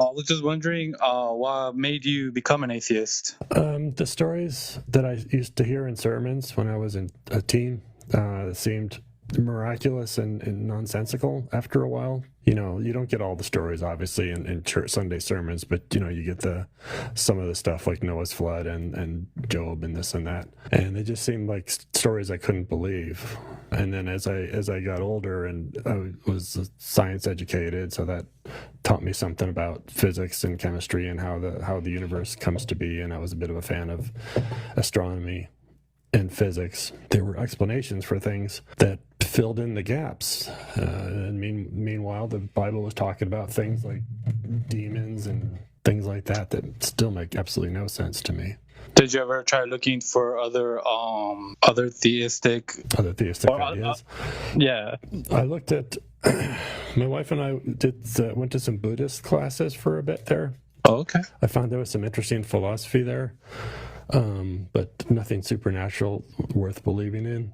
I was just wondering, what made you become an atheist? The stories that I used to hear in sermons when I was a teen seemed miraculous and nonsensical after a while. You don't get all the stories, obviously, in church Sunday sermons, but, you get some of the stuff like Noah's flood and Job and this and that. And they just seemed like stories I couldn't believe. And then as I got older and I was science educated, so that taught me something about physics and chemistry and how the universe comes to be. And I was a bit of a fan of astronomy and physics. There were explanations for things that filled in the gaps. And meanwhile, the Bible was talking about things like demons and things like that still make absolutely no sense to me. Did you ever try looking for other theistic ideas? Yeah. I looked at my wife and I went to some Buddhist classes for a bit there. Oh, okay. I found there was some interesting philosophy there, but nothing supernatural worth believing in.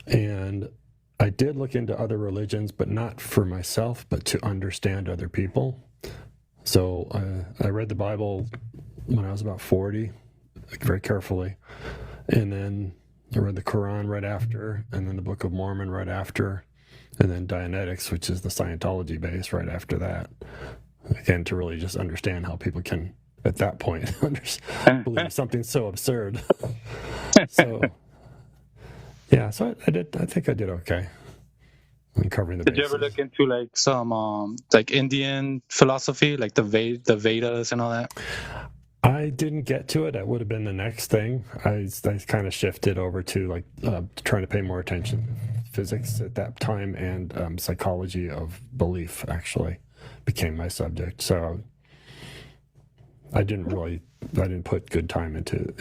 And I did look into other religions, but not for myself, but to understand other people. So I read the Bible when I was about 40, very carefully. And then I read the Quran right after, and then the Book of Mormon right after, and then Dianetics, which is the Scientology base, right after that. Again, to really just understand how people can, at that point, believe something so absurd. So, yeah, so I think I did okay in covering the bases. Did you ever look into like some like Indian philosophy, like the Vedas and all that? I didn't get to it. That would have been the next thing. I kind of shifted over to like trying to pay more attention to physics at that time, and psychology of belief actually became my subject. So I didn't put good time into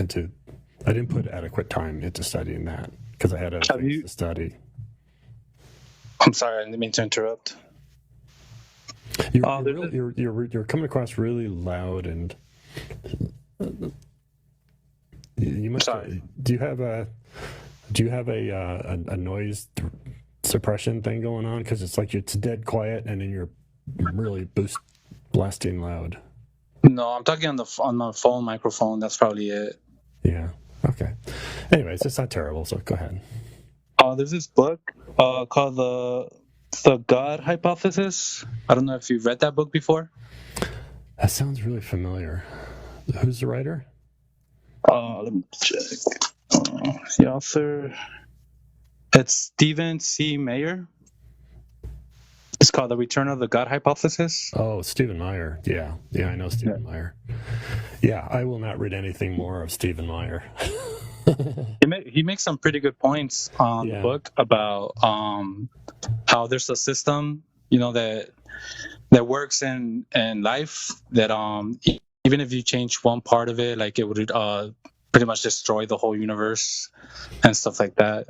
I didn't put adequate time into studying that because I had other things to study. I'm sorry, I didn't mean to interrupt. You're coming across really loud, and you must. Sorry. Do you have a noise suppression thing going on? Because it's like it's dead quiet, and then you're really blasting loud. No, I'm talking on my phone microphone. That's probably it. Yeah. Okay. Anyways, it's not terrible. So go ahead. There's this book called the God Hypothesis. I don't know if you've read that book before. That sounds really familiar. Who's the writer? Let me check. The author. It's Stephen C. Meyer. It's called The Return of the God Hypothesis. Oh, Stephen Meyer. Yeah, I know Stephen Meyer. Yeah, I will not read anything more of Stephen Meyer. He makes some pretty good points on the book about how there's a system, that works in life that even if you change one part of it, like it would pretty much destroy the whole universe and stuff like that.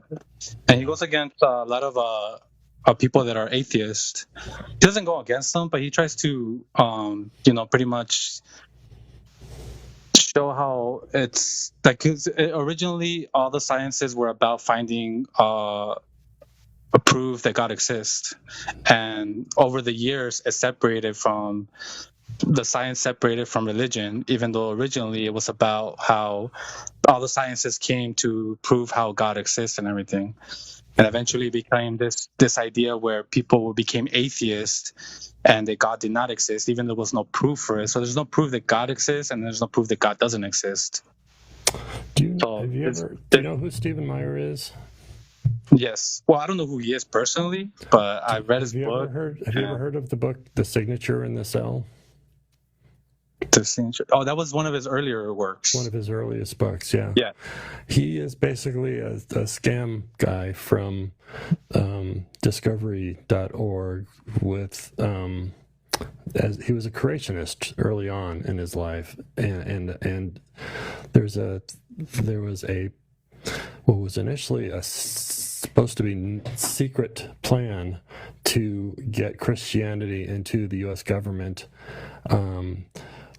And he goes against a lot of people that are atheists. He doesn't go against them, but he tries to pretty much show how it's like, 'cause originally all the sciences were about finding a proof that God exists, and over the years the science separated from religion, even though originally it was about how all the sciences came to prove how God exists and everything. And eventually became this idea where people became atheists and that God did not exist, even though there was no proof for it. So there's no proof that God exists, and there's no proof that God doesn't exist. Do you know who Stephen Meyer is? Yes. Well, I don't know who he is personally, but I read his book. Have you ever heard of the book The Signature in the Cell? Oh, that was one of his earlier works. One of his earliest books, yeah. Yeah. He is basically a scam guy from discovery.org as he was a creationist early on in his life, and there was what was initially supposed to be secret plan to get Christianity into the U.S. government.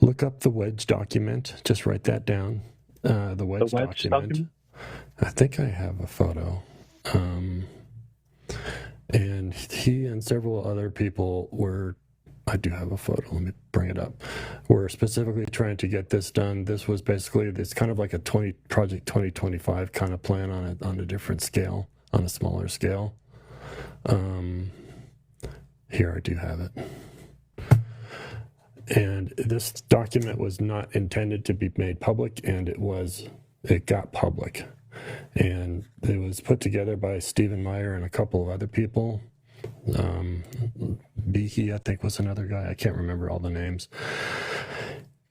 Look up the Wedge document. Just write that down. The Wedge document. I think I have a photo. And he and several other people were I do have a photo. Let me bring it up. We're specifically trying to get this done. This was basically, it's kind of like a Project 2025 kind of plan on a different scale, on a smaller scale. Here, I do have it. And this document was not intended to be made public, and it got public. And it was put together by Stephen Meyer and a couple of other people. Behe, I think, was another guy. I can't remember all the names.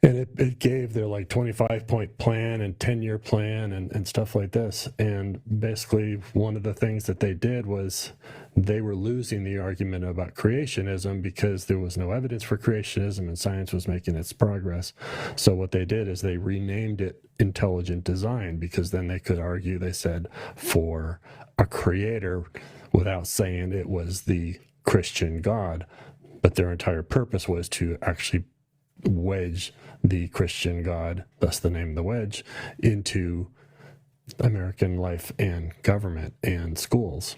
And it gave their like 25-point plan and 10-year plan and stuff like this. And basically, one of the things that they did was they were losing the argument about creationism because there was no evidence for creationism and science was making its progress. So what they did is they renamed it intelligent design, because then they could argue, they said, for a creator without saying it was the Christian God. But their entire purpose was to actually wedge the Christian God, thus the name of the wedge, into American life and government and schools.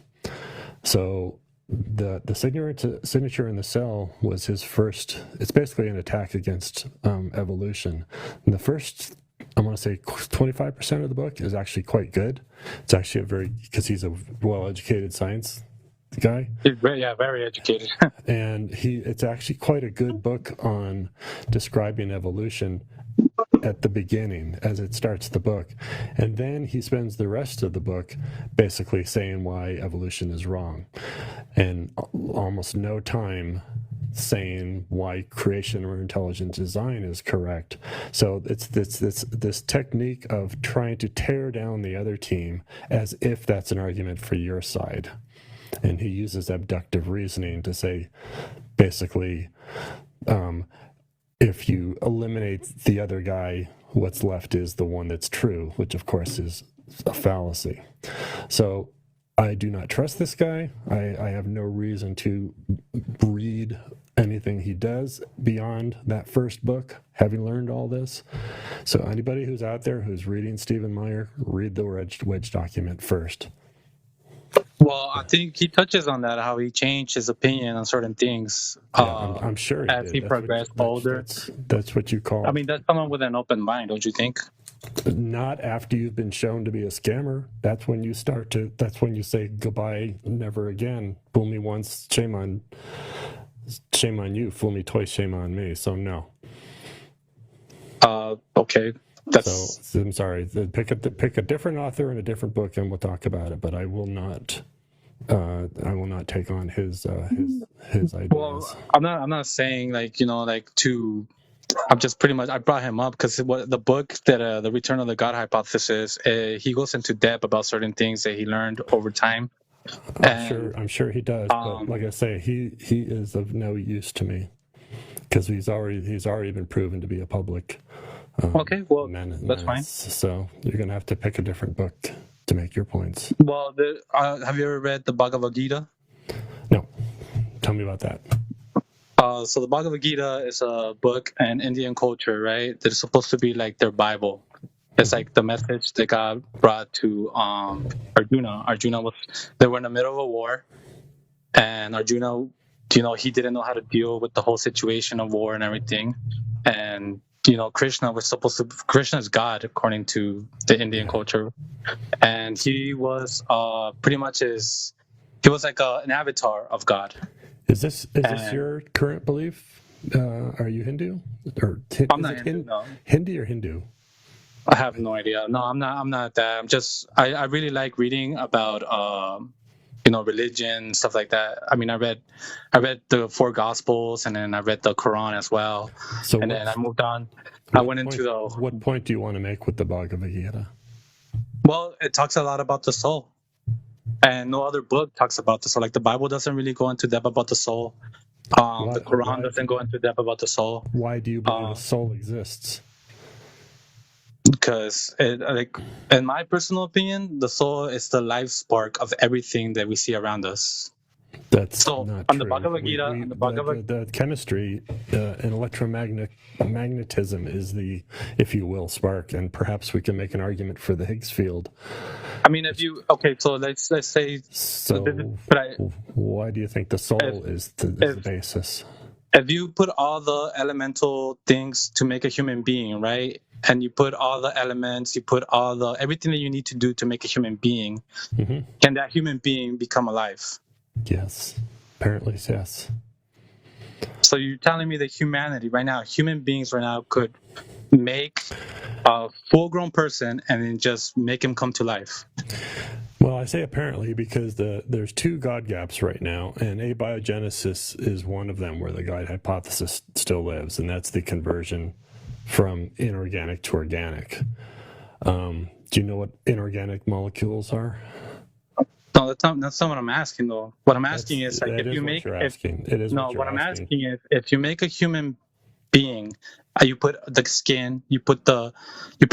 So the signature in the cell was his first. It's basically an attack against evolution. And the first, I want to say 25% of the book is actually quite good. It's actually because he's a well-educated science guy. Yeah, very educated. And it's actually quite a good book on describing evolution at the beginning as it starts the book. And then he spends the rest of the book basically saying why evolution is wrong, and almost no time saying why creation or intelligent design is correct. So it's this technique of trying to tear down the other team as if that's an argument for your side. And he uses abductive reasoning to say, basically, if you eliminate the other guy, what's left is the one that's true, which of course is a fallacy. So I do not trust this guy. I have no reason to read anything he does beyond that first book, having learned all this. So anybody who's out there who's reading Stephen Meyer, read the wedge document first. Well, I think he touches on that, how he changed his opinion on certain things. Yeah, I'm sure as he progressed older. That's what you call. I mean, that's someone with an open mind, don't you think? Not after you've been shown to be a scammer. That's when you say goodbye, never again. Fool me once, shame on you. Fool me twice, shame on me. So no. Okay. So I'm sorry. Pick a different author and a different book, and we'll talk about it. But I will not take on his ideas. Well, I'm not saying I'm just pretty much, I brought him up because the book that the Return of the God Hypothesis, he goes into depth about certain things that he learned over time. I'm sure he does. But like I say, he is of no use to me because he's already been proven to be a public. Okay, well, that's fine. So you're going to have to pick a different book to make your points. Well, have you ever read the Bhagavad Gita? No. Tell me about that. So the Bhagavad Gita is a book in Indian culture, right? That is supposed to be like their Bible. It's like the message that God brought to Arjuna. They were in the middle of a war, and Arjuna, he didn't know how to deal with the whole situation of war and everything. And Krishna is God according to the Indian culture, and he was pretty much he was like an avatar of God. Is this your current belief? Are you Hindu? Or I'm not Hindu. No. Hindi or Hindu? I have no idea. No, I'm not that. I'm just I really like reading about religion, stuff like that. I mean, I read the 4 Gospels, and then I read the Quran as well. So and then I moved on. I went into What point do you want to make with the Bhagavad Gita? Well, it talks a lot about the soul, and no other book talks about the soul. Like the Bible doesn't really go into depth about the soul. The Quran doesn't go into depth about the soul. Why do you believe the soul exists? Because, in my personal opinion, the soul is the life spark of everything that we see around us. That's not on true. The Bhagavad Gita, the chemistry and electromagnetism is the, if you will, spark, and perhaps we can make an argument for the Higgs field. I mean, so let's say. So, why do you think the soul is the basis? if you put all the elemental things to make a human being, right? And you put all the elements, you put all the everything that you need to do to make a human being, can that human being become alive? Yes. Apparently, yes. So you're telling me that humanity right now, human beings right now could make a full-grown person and then just make him come to life? Well, I say apparently because there's two God gaps right now, and abiogenesis is one of them where the God hypothesis still lives, and that's the conversion from inorganic to organic. Do you know what inorganic molecules are? No, that's not what I'm asking though. What I'm asking is like if you make what I'm asking is if you make a human being, you put the skin, you put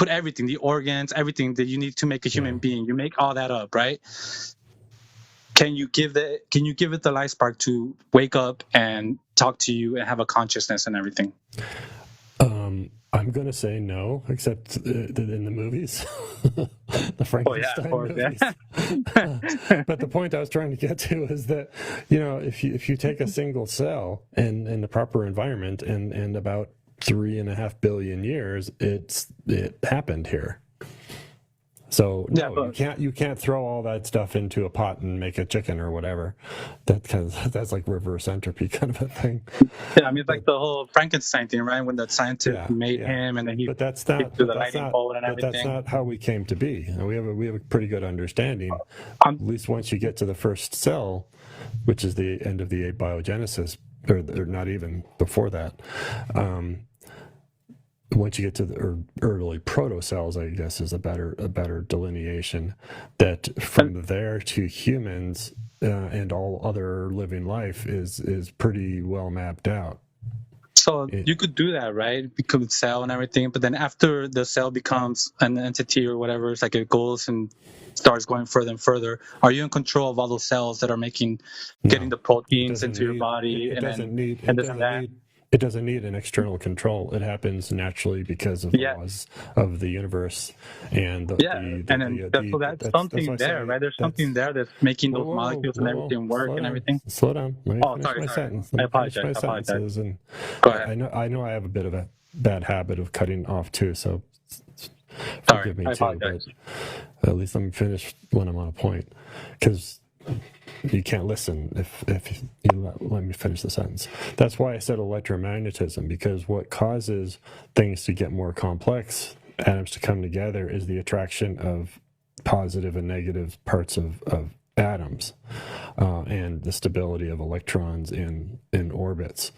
everything, the organs, everything that you need to make a human being. You make all that up, right? Can you give it the life spark to wake up and talk to you and have a consciousness and everything? I'm going to say no, except in the movies, the Frankenstein movies. Yeah. But the point I was trying to get to is that, if you take a single cell and in the proper environment and about 3.5 billion years, it happened here. So no, you can't throw all that stuff into a pot and make a chicken or whatever. That's like reverse entropy kind of a thing. Yeah, I mean, it's like the whole Frankenstein thing, right? When the scientist made him, and then he that's not how we came to be. We have a pretty good understanding, at least once you get to the first cell, which is the end of the abiogenesis, or not even before that. Once you get to the early protocells, I guess is a better delineation, that from there to humans and all other living life is pretty well mapped out. So you could do that, right? You could cell and everything, but then after the cell becomes an entity or whatever, it's like it goes and starts going further and further. Are you in control of all those cells that are getting the proteins into your body? It doesn't need an external control. It happens naturally because of the laws of the universe. And that's something there, right? There's something there that's making those molecules and everything work and everything. Slow down. Let me finish my sentence. I apologize. And go ahead. I know I have a bit of a bad habit of cutting off too, so forgive me too. But at least let me finish when I'm on a point, because you can't listen if you let me finish the sentence. That's why I said electromagnetism, because what causes things to get more complex, atoms to come together, is the attraction of positive and negative parts of atoms, and the stability of electrons in orbits.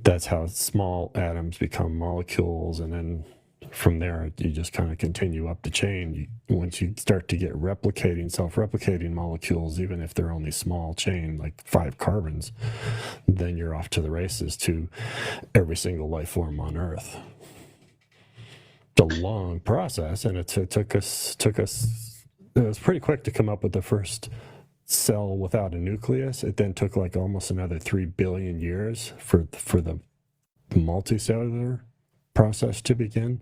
That's how small atoms become molecules, and then from there you just kind of continue up the chain. Once you start to get self-replicating molecules, even if they're only small chain, like 5 carbons, then you're off to the races to every single life form on Earth. It's a long process, and it took us. It was pretty quick to come up with the first cell without a nucleus. It then took like almost another 3 billion years for the multicellular process to begin.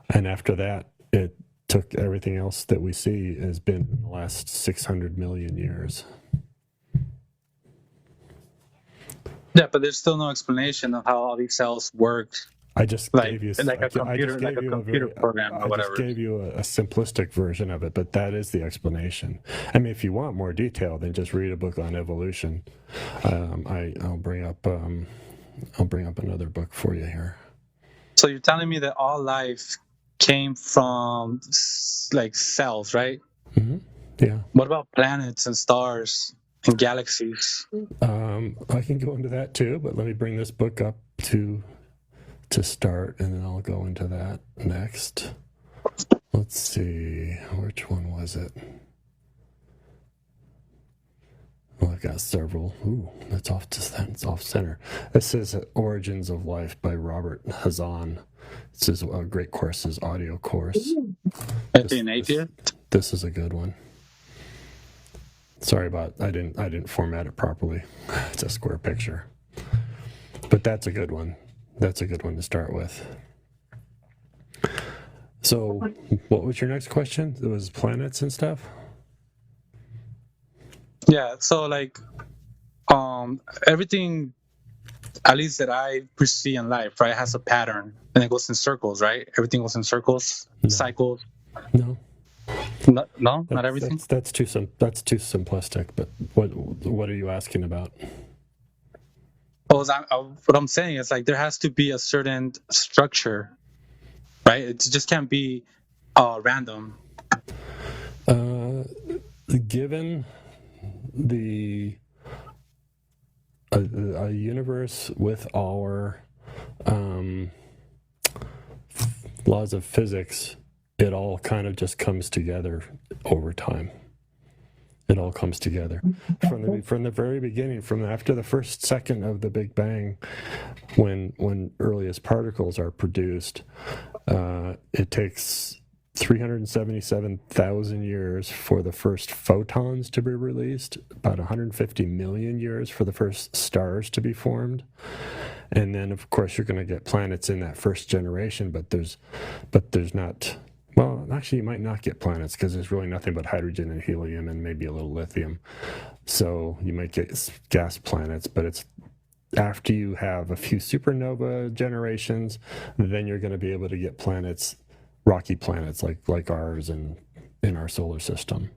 And after that, it took everything else that we see has been in the last 600 million years. Yeah, but there's still no explanation of how all these cells work. I just gave you a computer program or whatever. I just gave you a simplistic version of it, but that is the explanation. I mean, if you want more detail, then just read a book on evolution. I'll bring up another book for you here. So you're telling me that all life came from like cells, right? Mm-hmm. Yeah. What about planets and stars and galaxies? I can go into that too, but let me bring this book up to start, and then I'll go into that next. Let's see, which one was it? Well, I've got several. Ooh, that's off center. This is Origins of Life by Robert Hazan. This is a great course, his audio course. This is a good one. Sorry about I didn't format it properly. It's a square picture, but that's a good one. That's a good one to start with. So, what was your next question? It was planets and stuff. Yeah, so like everything at least that I perceive in life, right, has a pattern and it goes in circles, right? Everything goes in circles, cycles. No. No, not everything. That's too simplistic. But what are you asking about? What I'm saying is like there has to be a certain structure, right? It just can't be random. Given a universe with our laws of physics, it all kind of just comes together over time. It all comes together from the very beginning, from after the first second of the Big Bang, when earliest particles are produced. It takes 377,000 years for the first photons to be released, about 150 million years for the first stars to be formed. And then, of course, you're going to get planets in that first generation, but there's not. Well, actually, you might not get planets because there's really nothing but hydrogen and helium and maybe a little lithium. So you might get gas planets, but it's after you have a few supernova generations, then you're going to be able to get planets, rocky planets like ours and in our solar system.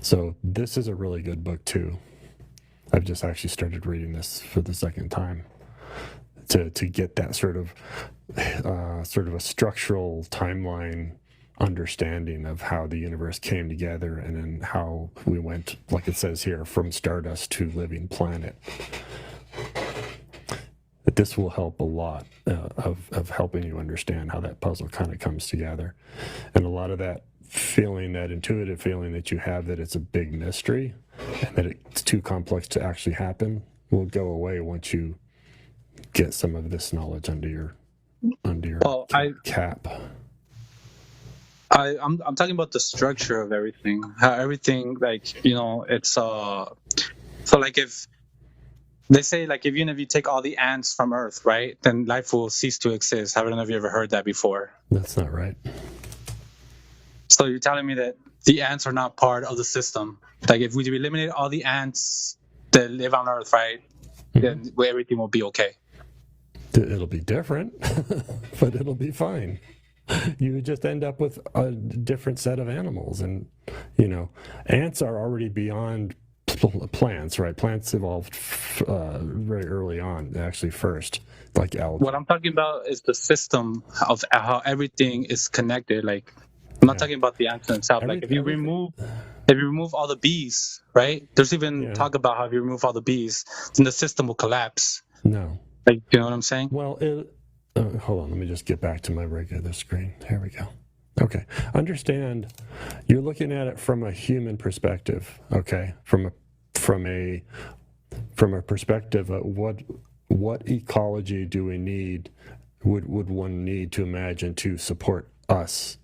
So this is a really good book too. I've just actually started reading this for the second time to get that sort of a structural timeline understanding of how the universe came together and then how we went, like it says here, from stardust to living planet. This will help a lot of helping you understand how that puzzle kind of comes together. And a lot of that feeling, that intuitive feeling that you have that it's a big mystery and that it's too complex to actually happen, will go away once you get some of this knowledge under your cap. I'm talking about the structure of everything. How everything, like, it's so like if they say, like, even if you take all the ants from Earth, right, then life will cease to exist. I don't know if you ever heard that before. That's not right. So you're telling me that the ants are not part of the system? Like, if we eliminate all the ants that live on Earth, right, then everything will be okay. It'll be different, but it'll be fine. You would just end up with a different set of animals. And, ants are already beyond plants, right? Plants evolved very early on, actually first, like algae. What I'm talking about is the system of how everything is connected. Like, I'm not talking about the ants themselves. Like, if you remove all the bees, right? There's even talk about how if you remove all the bees, then the system will collapse. No. Like, you know what I'm saying? Well, hold on. Let me just get back to my regular screen. Here we go. Okay. Understand, you're looking at it from a human perspective. Okay. From a perspective of what ecology do we need? Would one need to imagine to support us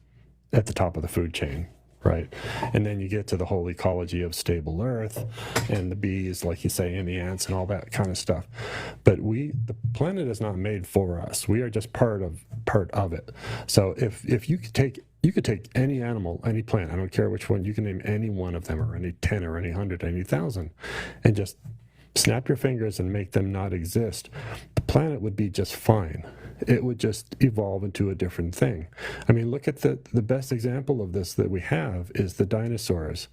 at the top of the food chain? Right. And then you get to the whole ecology of stable Earth and the bees, like you say, and the ants and all that kind of stuff. But the planet is not made for us. We are just part of it. So if you could take any animal, any plant, I don't care which one, you can name any one of them, or any 10 or any 100, any 1,000, and just snap your fingers and make them not exist, the planet would be just fine. It would just evolve into a different thing. I mean, look at the best example of this that we have is the dinosaurs,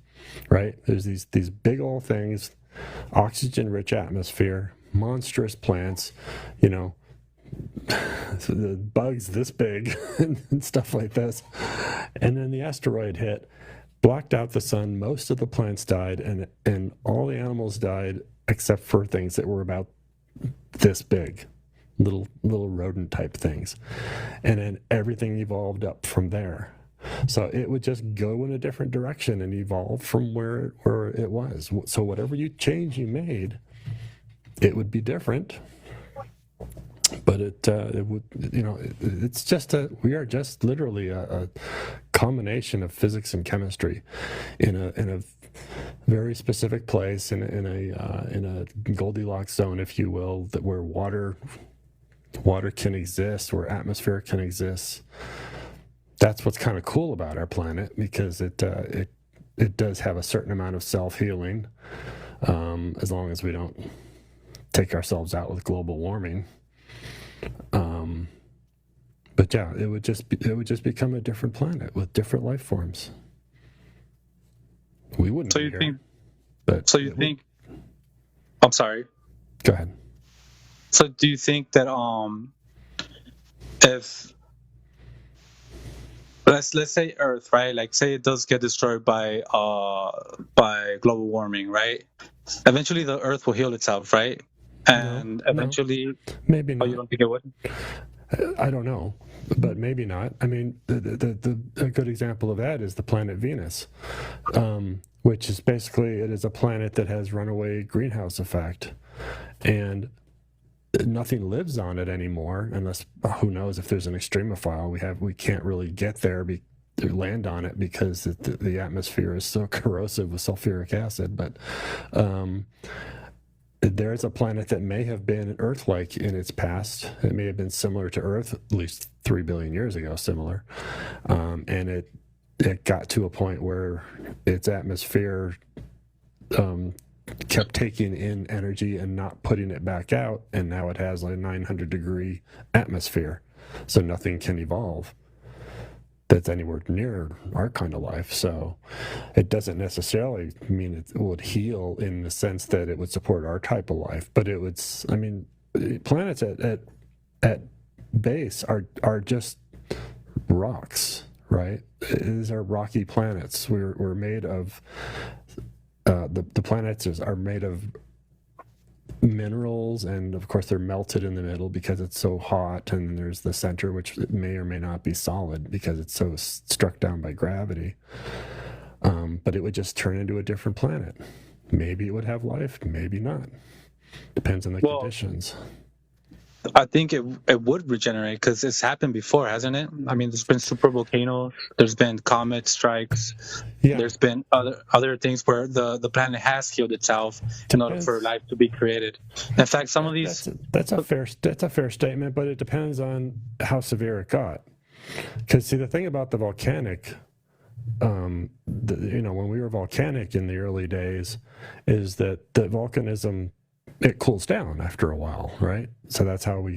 right? There's these big old things, oxygen-rich atmosphere, monstrous plants, the bugs this big and stuff like this. And then the asteroid hit, blocked out the sun, most of the plants died, and all the animals died except for things that were about this big. Little rodent type things, and then everything evolved up from there. So it would just go in a different direction and evolve from where it was. So whatever change you made, it would be different. But it would, it's just we are just literally a combination of physics and chemistry in a very specific place in a Goldilocks zone, if you will, that where water can exist, where atmosphere can exist. That's what's kind of cool about our planet, because it does have a certain amount of self-healing, as long as we don't take ourselves out with global warming. But yeah, it would just become a different planet with different life forms. We wouldn't. So be you here, think? but So you think? I'm sorry. Go ahead. So do you think that if let's say Earth, right? Like say it does get destroyed by global warming, right? Eventually the Earth will heal itself, right? And eventually, maybe not. Oh, you don't think it would? I don't know, but maybe not. I mean, a good example of that is the planet Venus, which is basically, it is a planet that has runaway greenhouse effect, and nothing lives on it anymore unless, who knows if there's an extremophile. We can't really get there land on it because the atmosphere is so corrosive with sulfuric acid. But there is a planet that may have been Earth-like in its past. It may have been similar to Earth, at least 3 billion years ago, similar. And it got to a point where its atmosphere kept taking in energy and not putting it back out, and now it has like a 900-degree atmosphere, so nothing can evolve that's anywhere near our kind of life. So it doesn't necessarily mean it would heal in the sense that it would support our type of life, but it would. I mean, planets at base are just rocks, right? These are rocky planets. We're made of the planets are made of minerals, and of course they're melted in the middle because it's so hot, and there's the center, which may or may not be solid because it's so struck down by gravity. But it would just turn into a different planet. Maybe it would have life, maybe not. Depends on the conditions. I think it would regenerate because it's happened before, hasn't it? I mean, there's been super volcanoes, there's been comet strikes, there's been other things where the planet has healed itself in order for life to be created. In fact, some of these that's a fair statement, but it depends on how severe it got. Because see, the thing about the volcanic, when we were volcanic in the early days, is that the volcanism, it cools down after a while, right? So that's how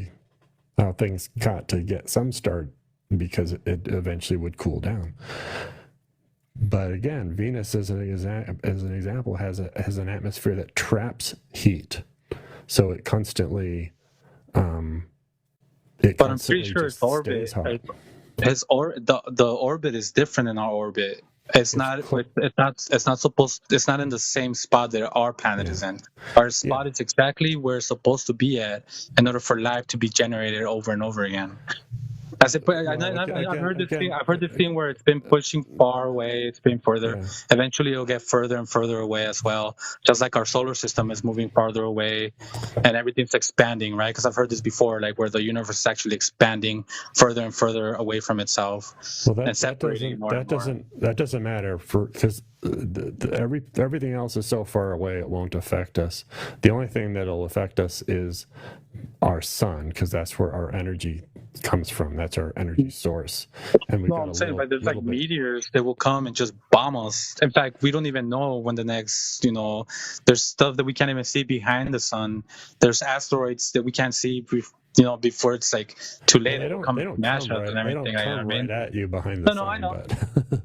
things got to get some start, because it eventually would cool down. But again, Venus as an example has an atmosphere that traps heat, so it constantly but I'm pretty sure its orbit, the orbit is different in our orbit. It's not in the same spot that our planet is in. Our spot is exactly where it's supposed to be at in order for life to be generated over and over again. I've heard this thing where it's been pushing far away, it's been further. Yeah. Eventually it'll get further and further away as well. Just like our solar system is moving farther away and everything's expanding, right? Because I've heard this before, like where the universe is actually expanding further and further away from itself. Well, that doesn't matter because everything else is so far away it won't affect us. The only thing that'll affect us is our sun, because that's where our energy comes from. That's our energy source. And there's like meteors that will come and just bomb us. In fact, we don't even know when the next, there's stuff that we can't even see behind the sun. There's asteroids that we can't see before it's like too late. They don't come right at you behind the sun.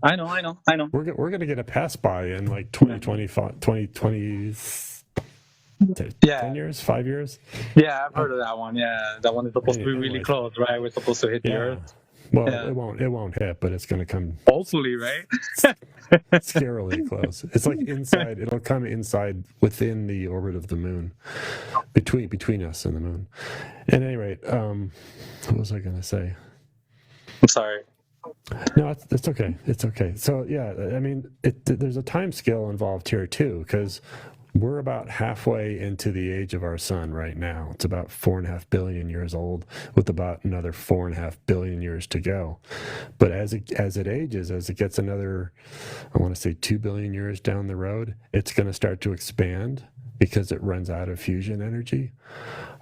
I know. I know. We're going to get a pass by in like 2020. 10 years, 5 years. Yeah, I've heard of that one. Yeah, that one is supposed to be really close, right? We're supposed to hit the Earth. Well, it won't hit, but it's going to come. Hopefully, right? Scarily close. It's like inside. It'll come inside within the orbit of the moon, between us and the moon. At any rate, what was I going to say? I'm sorry. No, it's okay. It's okay. So yeah, I mean, there's a time scale involved here too, because we're about halfway into the age of our sun right now. It's about 4.5 billion years old, with about another 4.5 billion years to go. But as it ages, as it gets another, I want to say 2 billion years down the road, it's going to start to expand because it runs out of fusion energy.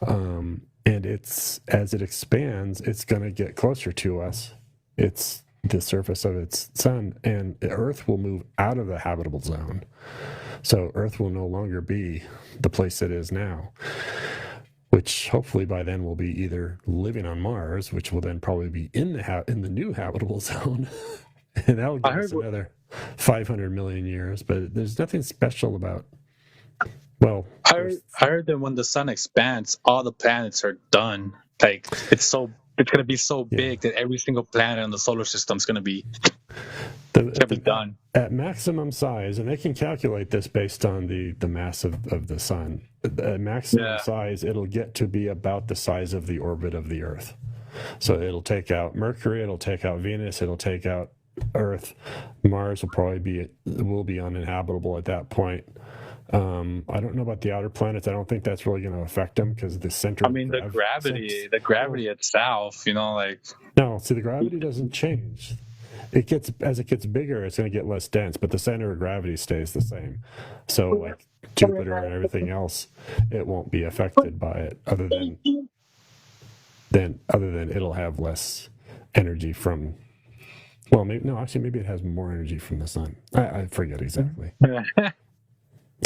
And as it expands, it's going to get closer to us. It's the surface of its sun, and the Earth will move out of the habitable zone. So Earth will no longer be the place it is now. which hopefully by then will be either living on Mars, which will then probably be in the new habitable zone, and that will give us another 500 million years. But there's nothing special about. Well, I heard that when the sun expands, all the planets are done. Like it's gonna be so big that every single planet in the solar system is gonna be done at maximum size, and they can calculate this based on the mass of the sun. At maximum size, it'll get to be about the size of the orbit of the Earth. So it'll take out Mercury, it'll take out Venus, it'll take out Earth. Mars will probably be uninhabitable at that point. I don't know about the outer planets. I don't think that's really going to affect them because the center. I mean, the gravity itself, No, see, the gravity doesn't change. As it gets bigger, it's going to get less dense, but the center of gravity stays the same. So, like Jupiter and everything else, it won't be affected by it, other than it'll have less energy from. Well, maybe it has more energy from the sun. I forget exactly.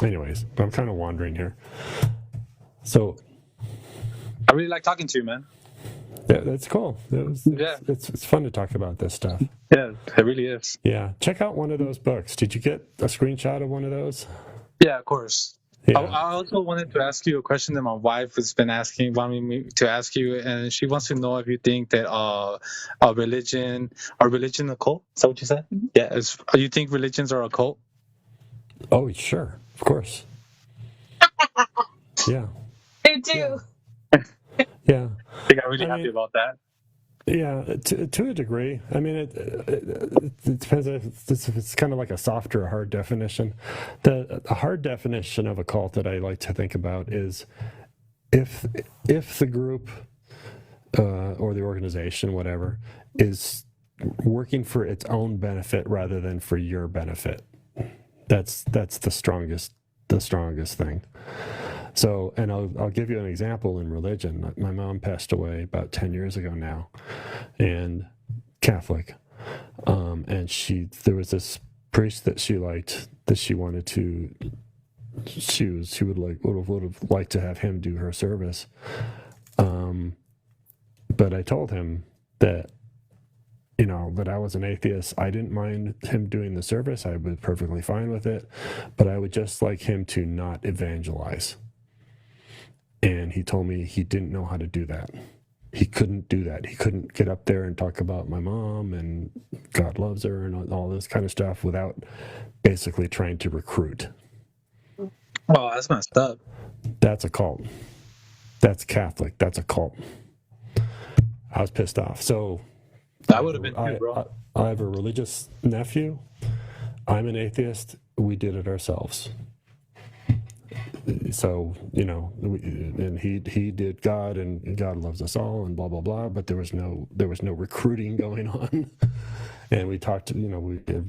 Anyways, I'm kind of wandering here. So, I really like talking to you, man. Yeah, that's cool. It's fun to talk about this stuff. Yeah, it really is. Yeah, check out one of those books. Did you get a screenshot of one of those? Yeah, of course. Yeah. I also wanted to ask you a question that my wife has been wanting me to ask you, and she wants to know if you think that a religion a cult? Is that what you said? Yeah. You think religions are a cult? Oh, sure. Of course. Yeah. I do. Yeah. I think I'm really happy about that. Yeah, to a degree. I mean, it depends if it's kind of like a soft or a hard definition. The hard definition of a cult that I like to think about is if the group or the organization, whatever, is working for its own benefit rather than for your benefit. That's the strongest thing. So, and I'll give you an example in religion. My mom passed away about 10 years ago now, and Catholic. And there was this priest that she liked, that she would have liked to have him do her service. But I told him that, that I was an atheist. I didn't mind him doing the service. I was perfectly fine with it, but I would just like him to not evangelize. And he told me he didn't know how to do that. He couldn't do that. He couldn't get up there and talk about my mom and God loves her and all this kind of stuff without basically trying to recruit. Oh, that's messed up. That's a cult. That's Catholic. That's a cult. I was pissed off. So I would have been too, bro. I have a religious nephew. I'm an atheist. We did it ourselves. So, and he did God, and God loves us all, and blah blah blah. But there was no recruiting going on, and we talked.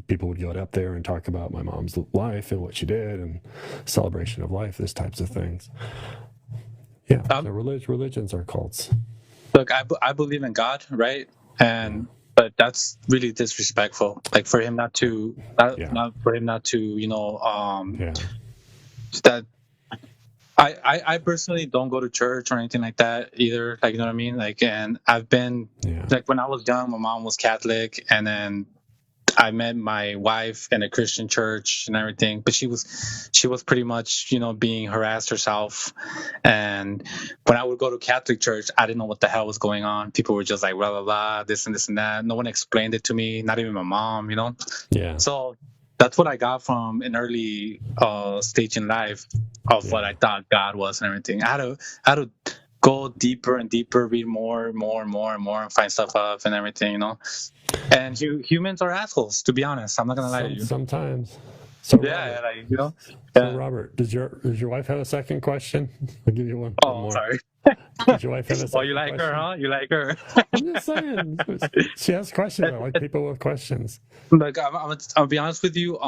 People would go up there and talk about my mom's life and what she did, and celebration of life, these types of things. Yeah, so religions are cults. Look, I believe in God, right? But that's really disrespectful. Like for him not to, that. I personally don't go to church or anything like that either. Like, you know what I mean? Like, and I've been like when I was young, my mom was Catholic, and then I met my wife in a Christian church and everything. But she was pretty much, being harassed herself. And when I would go to Catholic church, I didn't know what the hell was going on. People were just like blah blah blah, this and this and that. No one explained it to me, not even my mom. Yeah. So that's what I got from an early stage in life of what I thought God was and everything. I had to go deeper and deeper, read more and more and more and more, and find stuff up and everything, And humans are assholes, to be honest. I'm not gonna lie to you. Sometimes. So yeah, Robert, So Robert, does your wife have a second question? I'll give you one. Oh, more. Sorry. Does your wife have a second you like question? her, huh? You like her? I'm just saying. She has questions. I like people with questions. Like, I'll be honest with you.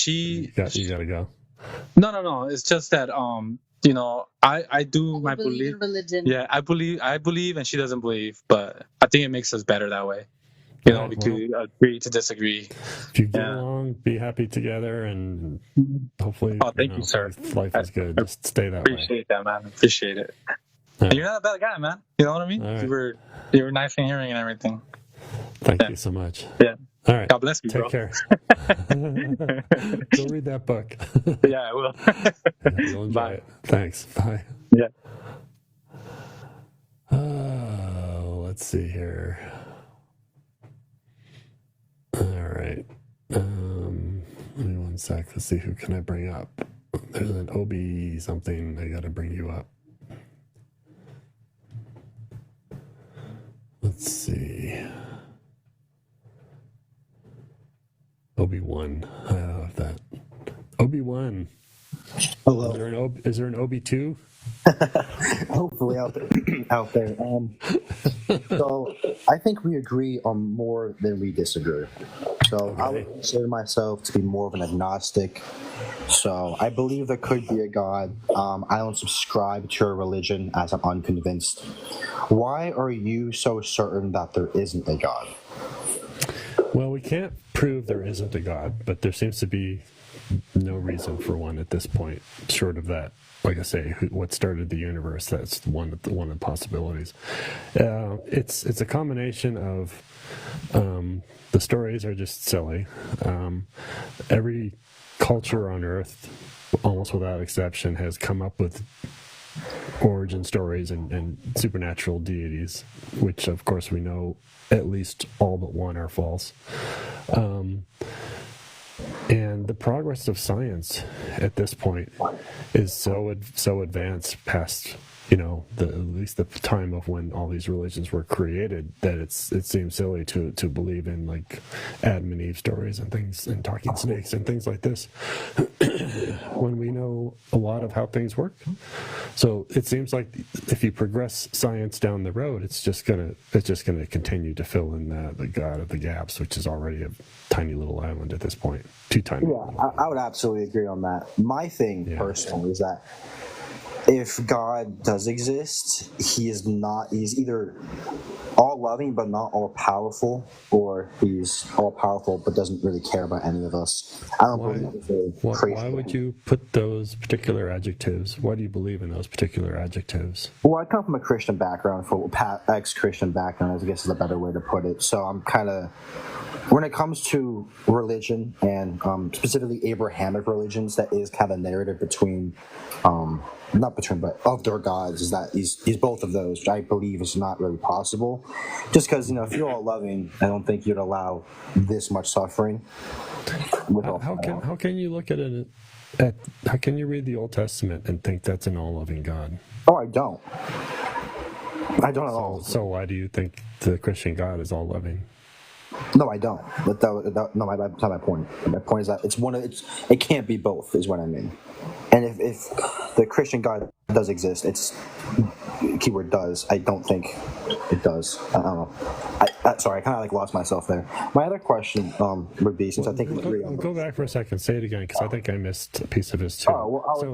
You gotta go. No. It's just that I do my belief in religion. Yeah, I believe, and she doesn't believe. But I think it makes us better that way. We could agree to disagree. If you get along, be happy together, and hopefully, thank you, sir. Life is good. Just stay that way. Appreciate that, man. Appreciate it. And you're not a bad guy, man. You know what I mean? Right. You were nice in hearing and everything. Thank you so much. Yeah. All right. God bless you, Take bro. care. Go read that book. Yeah, I will. You'll enjoy Bye. it. Thanks. Bye. Yeah. Let's see here. All right. Give me one sec. Let's see, who can I bring up? There's an OB something. I got to bring you up. Let's see. Obi-Wan. I love that. Obi-Wan. Hello. Is there an Obi-2? Hopefully out there. So I think we agree on more than we disagree. So okay. I would consider myself to be more of an agnostic. So I believe there could be a God. I don't subscribe to a religion as I'm unconvinced. Why are you so certain that there isn't a God? Well, we can't prove there isn't a God, but there seems to be no reason for one at this point, short of that. Like I say, what started the universe? That's one of the possibilities. It's a combination of the stories are just silly. Every culture on Earth, almost without exception, has come up with origin stories and supernatural deities, which of course we know at least all but one are false. And the progress of science at this point is so advanced past, at least the time of when all these religions were created, that it seems silly to believe in like Adam and Eve stories and things and talking snakes and things like this when we know a lot of how things work. So it seems like if you progress science down the road, it's just gonna continue to fill in the God of the gaps, which is already a tiny little island at this point. Too tiny. Yeah, I would absolutely agree on that. My thing personally is that if God does exist, he's either all loving but not all powerful, or he's all powerful but doesn't really care about any of us. I don't believe why would you put those particular adjectives? Why do you believe in those particular adjectives? Well, I come from a Christian background, ex-Christian background, I guess is a better way to put it. So I'm kind of, when it comes to religion and specifically Abrahamic religions, that is kind of a narrative between but of their gods, is that he's both of those, which I believe is not really possible. Just because, if you're all loving, I don't think you'd allow this much suffering. How can you look at it? How can you read the Old Testament and think that's an all-loving God? Oh, I don't. I don't at all. So why do you think the Christian God is all-loving? No, I don't. That's not my point. My point is that it can't be both, is what I mean. And if the Christian God does exist, it's keyword does. I don't think it does. I don't know. Sorry, I kind of lost myself there. My other question would be, since I think we agree on go back for a second. Say it again, because I think I missed a piece of this too.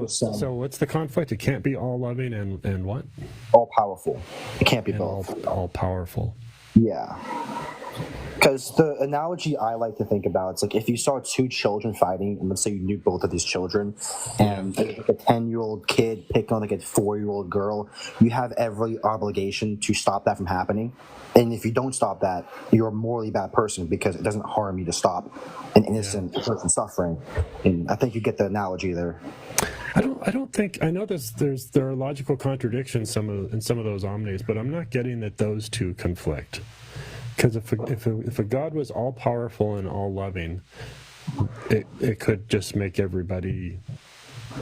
So what's the conflict? It can't be all loving and what? All powerful. It can't be both. All powerful. Yeah. Because the analogy I like to think about, it's like if you saw two children fighting, and let's say you knew both of these children, and like a 10-year-old kid picking on like a 4-year-old girl, you have every obligation to stop that from happening. And if you don't stop that, you're a morally bad person, because it doesn't harm you to stop an innocent person suffering. And I think you get the analogy there. I don't think, I know there are logical contradictions in some of those omnis, but I'm not getting that those two conflict. Because if a God was all powerful and all loving, it could just make everybody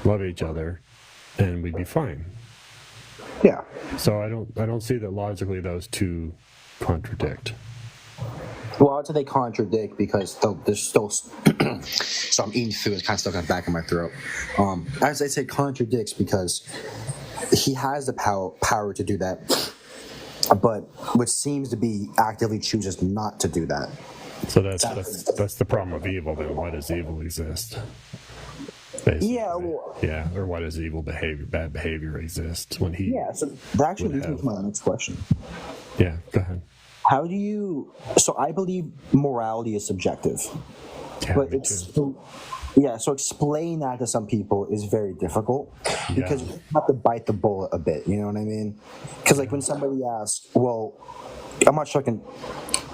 love each other, and we'd be fine. Yeah. So I don't see that logically those two contradict. Well, I'd say they contradict because there's still. So I'm eating food; it's kind of stuck on the back of my throat. As I say, contradicts because he has the power to do that. But which seems to be actively chooses not to do that. So that's the problem of evil. Then why does evil exist? Basically. Yeah. Or why does bad behavior exist when he? Yeah. So that actually leads me to my next question. Yeah. Go ahead. So I believe morality is subjective. but so explaining that to some people is very difficult because you have to bite the bullet a bit. You know what I mean? Because like when somebody asks, well, I'm not sure I can.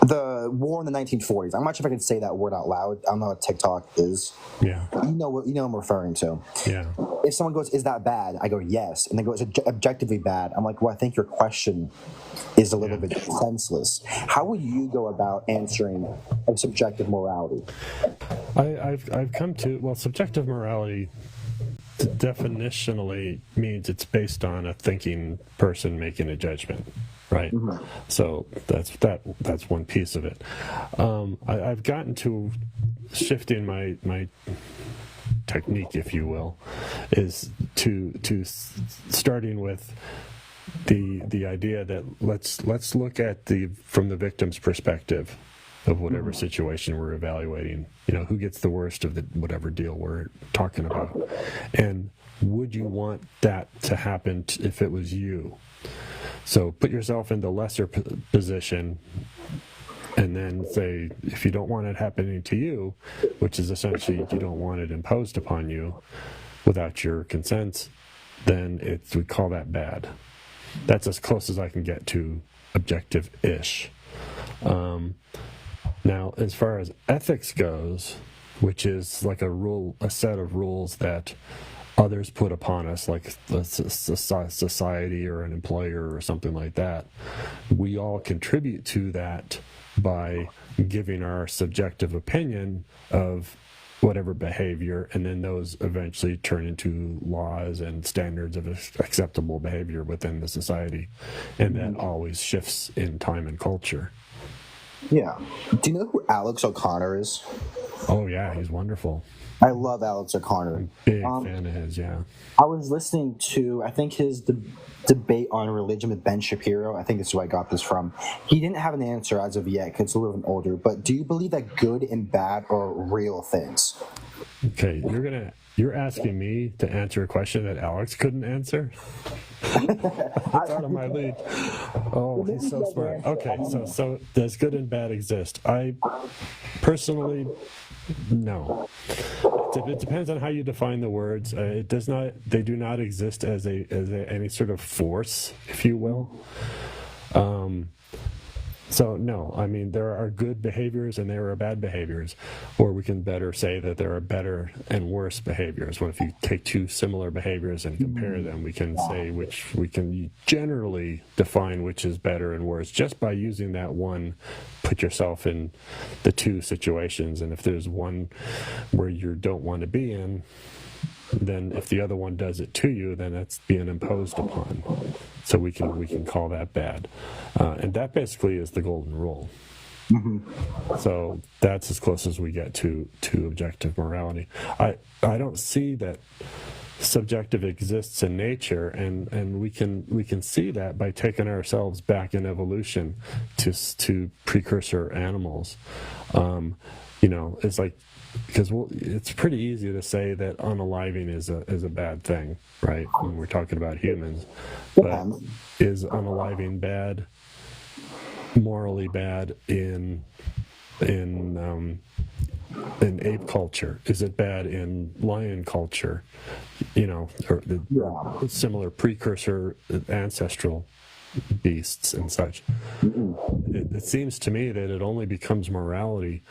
The war in the 1940s. I'm not sure if I can say that word out loud. I don't know what TikTok is. Yeah. You know what I'm referring to. Yeah. If someone goes, "Is that bad?" I go, "Yes," and they go, "Is it objectively bad?" I'm like, "Well, I think your question is a little bit senseless." How would you go about answering a subjective morality? I've come to subjective morality definitionally means it's based on a thinking person making a judgment, right? Mm-hmm. So that's one piece of it. I've gotten to shifting my technique, if you will, is to starting with the idea that let's look at from the victim's perspective of whatever situation we're evaluating. Who gets the worst of the whatever deal we're talking about, and would you want that to happen if it was you? So put yourself in the lesser position, and then say, if you don't want it happening to you, which is essentially you don't want it imposed upon you without your consent, then we call that bad. That's as close as I can get to objective-ish. Now, as far as ethics goes, which is like a set of rules that others put upon us, like the society or an employer or something like that, we all contribute to that by giving our subjective opinion of whatever behavior, and then those eventually turn into laws and standards of acceptable behavior within the society, and that always shifts in time and culture. Yeah. Do you know who Alex O'Connor is? Oh yeah, he's wonderful. I love Alex O'Connor. I'm a big fan of his, yeah. I was listening to, I think, his debate on religion with Ben Shapiro. I think that's where I got this from. He didn't have an answer as of yet because it's a little bit older, but do you believe that good and bad are real things? Okay, you're asking me to answer a question that Alex couldn't answer? That's out of my league. Oh, he's so smart. Okay, so does good and bad exist? I personally, no. It depends on how you define the words. It does not. They do not exist as any sort of force, if you will. So no, I mean, there are good behaviors and there are bad behaviors, or we can better say that there are better and worse behaviors. Well, if you take two similar behaviors and compare them, we can say we can generally define which is better and worse just by using that one. Put yourself in the two situations, and if there's one where you don't want to be in, then if the other one does it to you, then that's being imposed upon. So we can call that bad, and that basically is the golden rule. Mm-hmm. So that's as close as we get to objective morality. I don't see that subjective exists in nature, and we can see that by taking ourselves back in evolution to precursor animals. It's like, because it's pretty easy to say that unaliving is a bad thing, right? When we're talking about humans, but is unaliving bad, morally bad in ape culture? Is it bad in lion culture? Or similar precursor ancestral beasts and such. It seems to me that it only becomes morality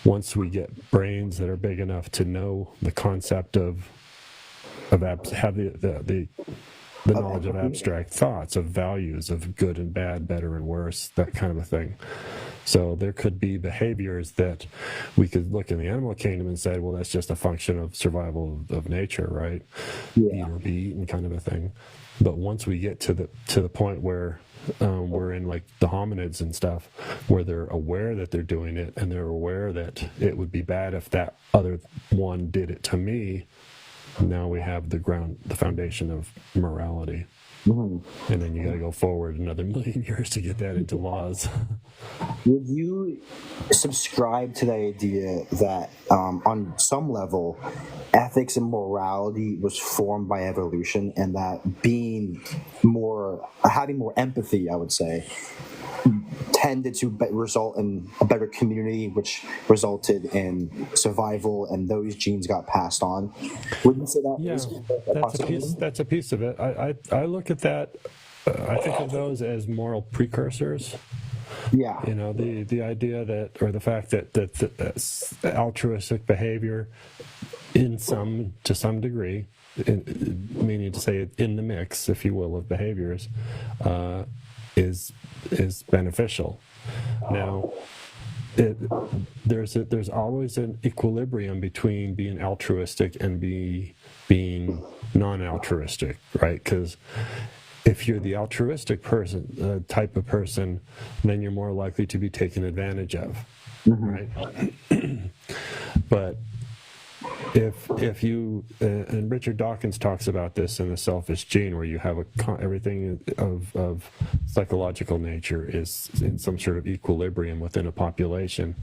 once we get brains that are big enough to know the concept of have the knowledge of abstract thoughts, of values, of good and bad, better and worse, that kind of a thing. So there could be behaviors that we could look in the animal kingdom and say, well, that's just a function of survival of nature, right? Eat or be eaten kind of a thing. But once we get to the point where we're in like the hominids and stuff, where they're aware that they're doing it, and they're aware that it would be bad if that other one did it to me, now we have the foundation of morality. Mm-hmm. And then you got to go forward another million years to get that into laws. Would you subscribe to the idea that on some level ethics and morality was formed by evolution, and that having more empathy, I would say, tended to result in a better community, which resulted in survival, and those genes got passed on. Would you say that? Yeah, that's a piece of it. I look at that. I think of those as moral precursors. Yeah. The idea that, or the fact that altruistic behavior, to some degree, meaning to say in the mix, if you will, of behaviors, is beneficial. Now, there's always an equilibrium between being altruistic and being non-altruistic, right? Because if you're the altruistic type of person, then you're more likely to be taken advantage of, right? But if you and Richard Dawkins talks about this in The Selfish Gene, where you have everything of psychological nature is in some sort of equilibrium within a population.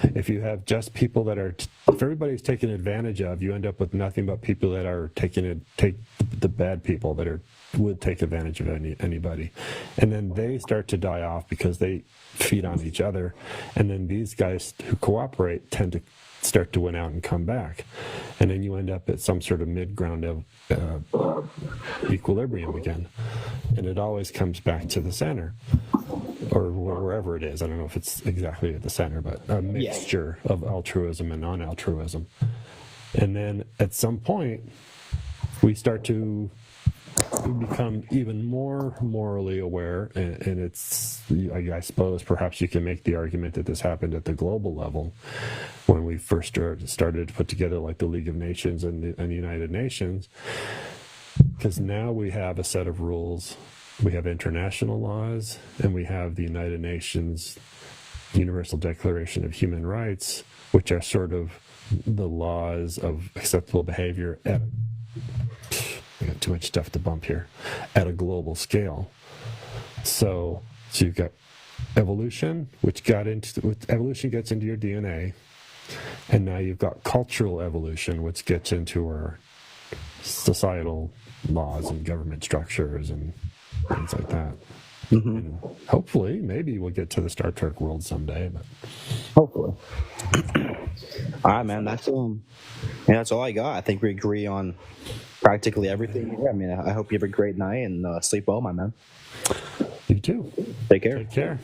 If you have just people that are, if everybody's taken advantage of, you end up with nothing but people that are take the bad people that would take advantage of anybody, and then they start to die off because they feed on each other, and then these guys who cooperate tend to start to win out and come back, and then you end up at some sort of mid-ground of equilibrium again, and it always comes back to the center, or wherever it is. I don't know if it's exactly at the center, but a mixture of altruism and non-altruism. And then at some point we start to become even more morally aware, and it's, I suppose perhaps you can make the argument that this happened at the global level when we first started to put together like the League of Nations and the United Nations, because now we have a set of rules. We have international laws, and we have the United Nations Universal Declaration of Human Rights, which are sort of the laws of acceptable behavior I got too much stuff to bump here, at a global scale. So you've got evolution, evolution gets into your DNA, and now you've got cultural evolution, which gets into our societal laws and government structures and things like that. Mm-hmm. And hopefully, maybe we'll get to the Star Trek world someday, but hopefully. All right, man. That's all I got. I think we agree on practically everything here. I mean, I hope you have a great night and sleep well, my man. You too. Take care. Take care.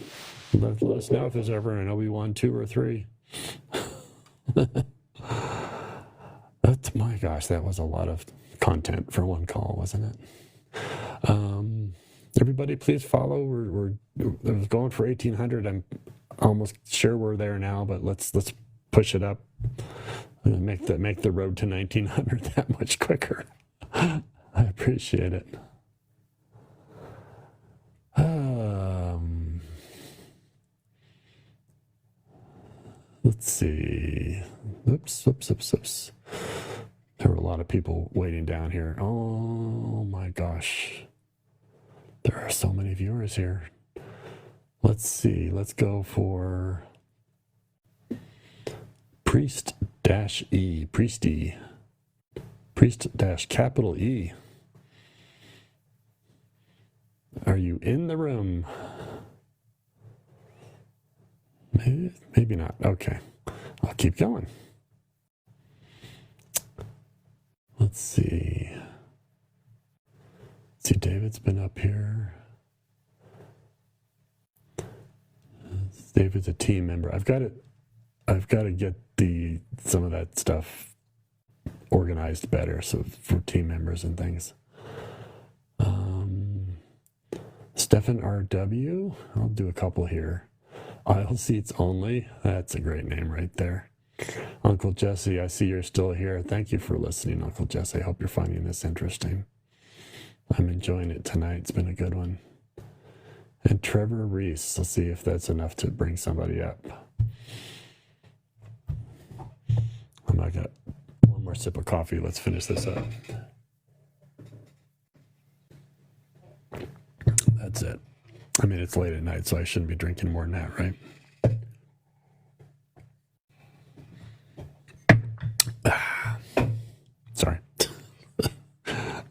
Let us know if there's ever an Obi-Wan 2 or 3. My gosh, that was a lot of content for one call, wasn't it? Everybody, please follow. We're going for 1,800. I'm almost sure we're there now, but let's push it up and make the road to 1,900 that much quicker. I appreciate it. Let's see. Oops. There were a lot of people waiting down here. Oh my gosh. There are so many viewers here. Let's see. Let's go for Priest-E. Priest-capital E. Are you in the room? Maybe not. Okay. I'll keep going. Let's see. David's been up here. David's a team member. I've got to get some of that stuff organized better, so for team members and things. Stefan RW, I'll do a couple here. Aisle seats only. That's a great name right there. Uncle Jesse, I see you're still here. Thank you for listening, Uncle Jesse. I hope you're finding this interesting. I'm enjoying it tonight. It's been a good one. And Trevor Reese. Let's see if that's enough to bring somebody up. I got one more sip of coffee. Let's finish this up. That's it. I mean, it's late at night, so I shouldn't be drinking more than that, right? Sorry. A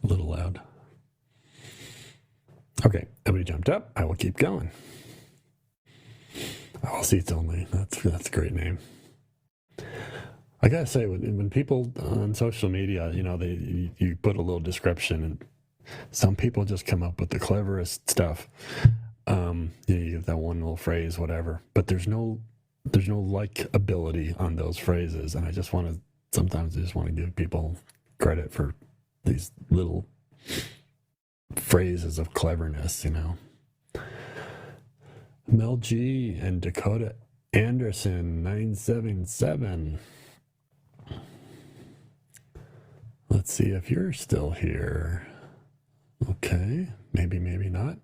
little loud. Okay, everybody jumped up. I will keep going. All seats only. That's a great name. I gotta say, when people on social media, you put a little description, and some people just come up with the cleverest stuff. You get that one little phrase, whatever, but there's no likability on those phrases, and sometimes I just want to give people credit for these little phrases of cleverness, Mel G and Dakota Anderson 977. Let's see if you're still here. Okay, maybe not.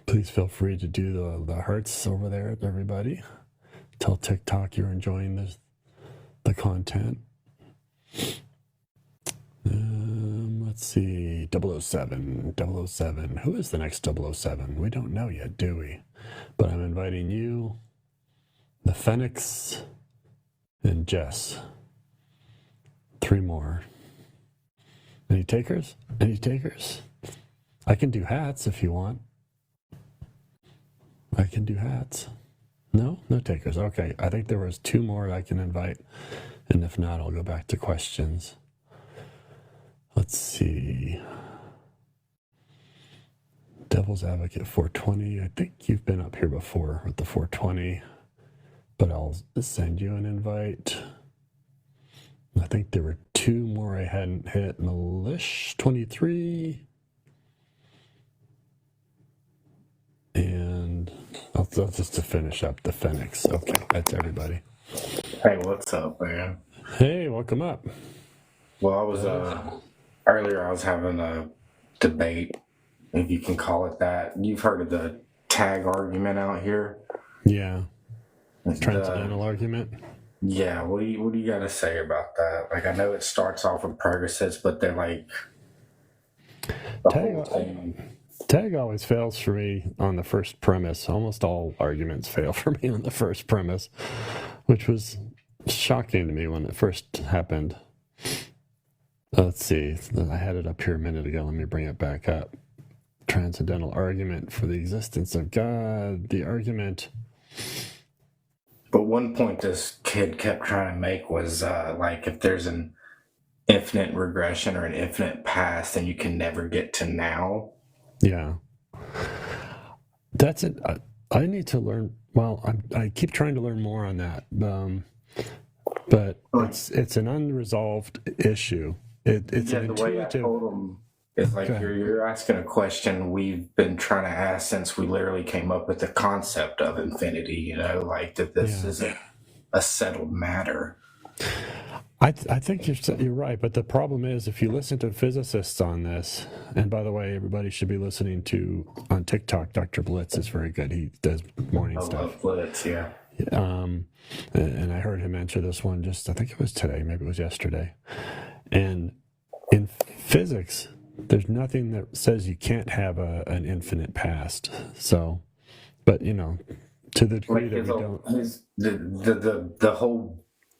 Please feel free to do the hearts over there, everybody. Tell TikTok you're enjoying the content. Let's see, 007. Who is the next 007? We don't know yet, do we? But I'm inviting you, the Phoenix, and Jess. 3 more. Any takers? I can do hats if you want. I can do hats. No takers. Okay, I think there was 2 more I can invite, and if not, I'll go back to questions. Let's see. Devil's Advocate 420. I think you've been up here before with the 420, but I'll send you an invite. I think there were 2 more I hadn't hit. Milish 23. And I'll just to finish up the Phoenix. Okay, that's everybody. Hey, what's up, man? Hey, welcome up. Well, I was earlier I was having a debate, if you can call it that. You've heard of the tag argument out here? Yeah. Transcendental argument. Yeah, what do you got to say about that? Like, I know it starts off with purgacists, but they're like Tag always fails for me on the first premise. Almost all arguments fail for me on the first premise, which was shocking to me when it first happened. Let's see. I had it up here a minute ago. Let me bring it back up. Transcendental argument for the existence of God. The argument. But one point this kid kept trying to make was like, if there's an infinite regression or an infinite past, then you can never get to now. Yeah. That's it. I need to learn. Well, I keep trying to learn more on that. But it's an unresolved issue. It's an intuitive. The way I told him is like, you're asking a question we've been trying to ask since we literally came up with the concept of infinity, like that this isn't a settled matter. I think you're right, but the problem is if you listen to physicists on this, and by the way, everybody should be listening to on TikTok. Dr. Blitz is very good. He does morning stuff. I love Blitz, yeah. And I heard him answer this one I think it was today, maybe it was yesterday. And in physics, there's nothing that says you can't have an infinite past. So, but to the degree that we don't. The whole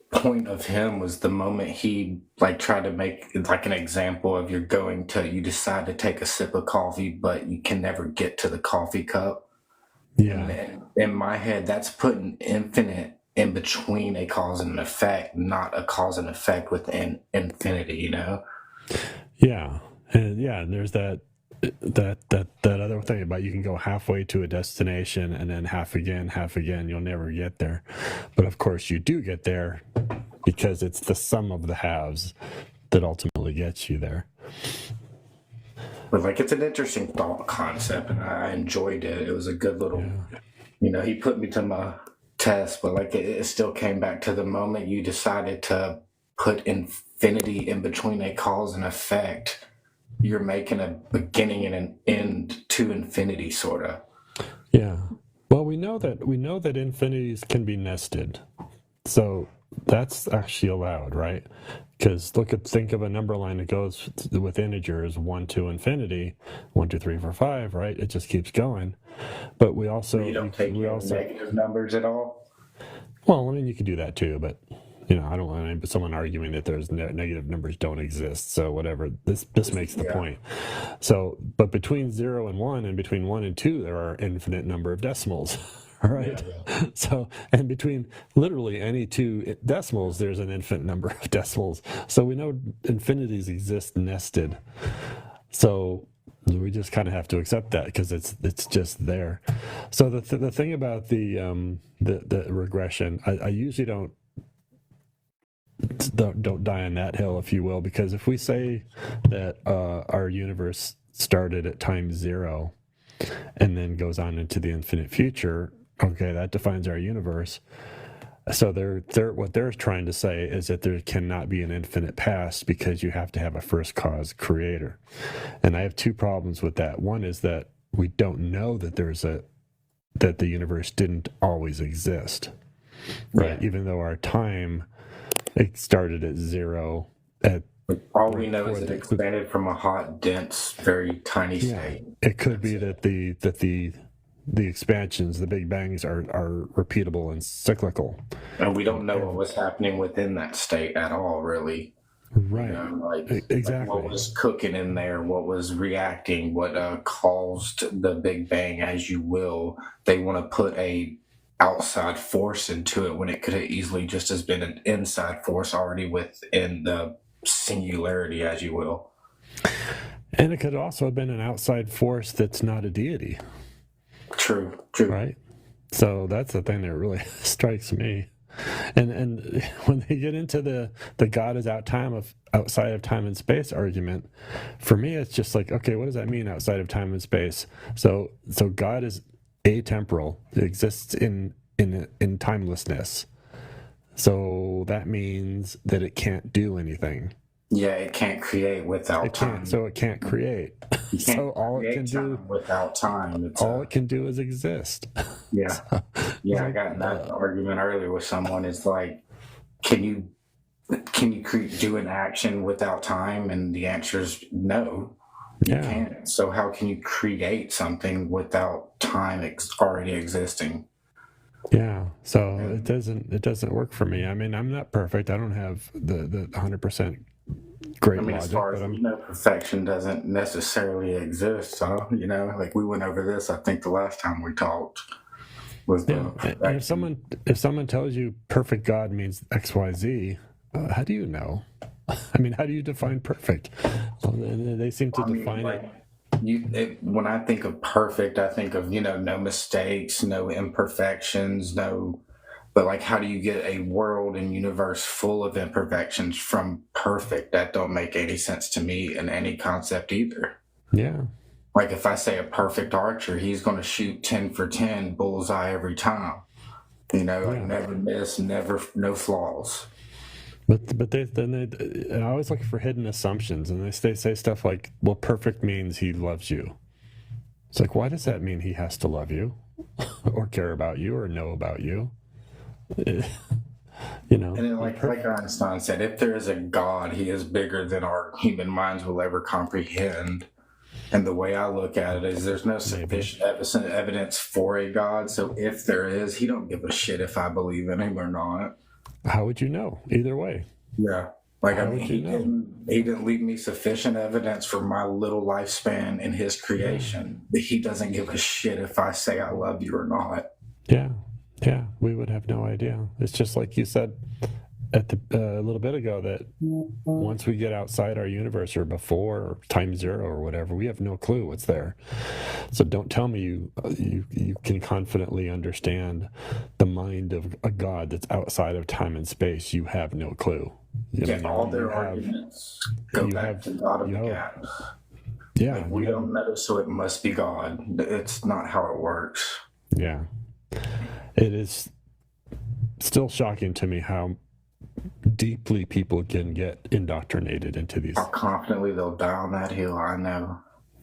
point of him was the moment he tried to make like an example of you decide to take a sip of coffee, but you can never get to the coffee cup. Yeah. And in my head, that's putting infinite in between a cause and an effect, not a cause and effect within infinity, Yeah. And there's that other thing about you can go halfway to a destination and then half again, you'll never get there. But of course you do get there because it's the sum of the halves that ultimately gets you there. But it's an interesting thought concept, and I enjoyed it. It was a good little, he put me to my test, but it still came back to the moment you decided to put infinity in between a cause and effect. You're making a beginning and an end to infinity, sort of. Yeah. Well, we know that infinities can be nested, so that's actually allowed, right? Because think of a number line that goes with integers 1 to infinity, 1, 2, 3, 4, 5, right? It just keeps going. But we also you don't take negative numbers at all. Well, I mean, you can do that too, but You know, I don't want someone arguing that there's negative numbers don't exist. So whatever, this makes the point. So, but between 0 and 1, and between 1 and 2, there are infinite number of decimals. Right. Yeah. So, and between literally any two decimals, there's an infinite number of decimals. So we know infinities exist nested. So we just kind of have to accept that because it's just there. So the thing about the regression, I usually don't die on that hill, if you will, because if we say that our universe started at time 0 and then goes on into the infinite future, okay, that defines our universe. So what they're trying to say is that there cannot be an infinite past because you have to have a first cause creator. And I have two problems with that. One is that we don't know that that the universe didn't always exist, right? Yeah. Even though our time, it started at 0. All we know is it expanded from a hot, dense, very tiny state. It could be that the expansions, the Big Bangs, are repeatable and cyclical. And we don't know what was happening within that state at all, really. Right. You know, exactly. What was cooking in there, what was reacting, what caused the Big Bang, as you will. They want to put a outside force into it when it could have easily just as been an inside force already within the singularity, as you will. And it could also have been an outside force that's not a deity. True. Right? So that's the thing that really strikes me. And when they get into the God is outside of time and space argument, for me it's just like, okay, what does that mean, outside of time and space? So God is atemporal. It exists in timelessness. So that means that it can't do anything. Yeah, it can't create without time. So it can't create. So all it can do without time. It can do is exist. Yeah. I got in that argument earlier with someone. It's like, can you do an action without time? And the answer is no. You can't. So how can you create something without time already existing? Yeah, so it doesn't work for me. I mean, I'm not perfect. I don't have the 100% great logic. As far as perfection doesn't necessarily exist. So like we went over this, I think the last time we talked. And if someone tells you perfect God means XYZ, how do you know? I mean, how do you define perfect? They seem to define it. When I think of perfect, I think of, no mistakes, no imperfections, but like, how do you get a world and universe full of imperfections from perfect? That don't make any sense to me in any concept either. Yeah. Like if I say a perfect archer, he's going to shoot 10 for 10 bullseye every time, like never miss, no flaws. But they always look for hidden assumptions, and they say stuff like, well, perfect means he loves you. It's like, why does that mean he has to love you or care about you or know about you? And then like Einstein said, if there is a God, he is bigger than our human minds will ever comprehend. And the way I look at it is there's no sufficient evidence for a God. So if there is, he don't give a shit if I believe in him or not. How would you know? Either way. Yeah. Like, he didn't leave me sufficient evidence for my little lifespan in his creation. He doesn't give a shit if I say I love you or not. Yeah. Yeah. We would have no idea. It's just like you said a little bit ago, that once we get outside our universe or before time 0 or whatever, we have no clue what's there. So don't tell me you can confidently understand the mind of a God that's outside of time and space. You have no clue. All their arguments go back to God of the gaps. Yeah, like, we don't know, so it must be God. It's not how it works. Yeah, it is still shocking to me how deeply people can get indoctrinated into these. How confidently they'll die on that hill, I know.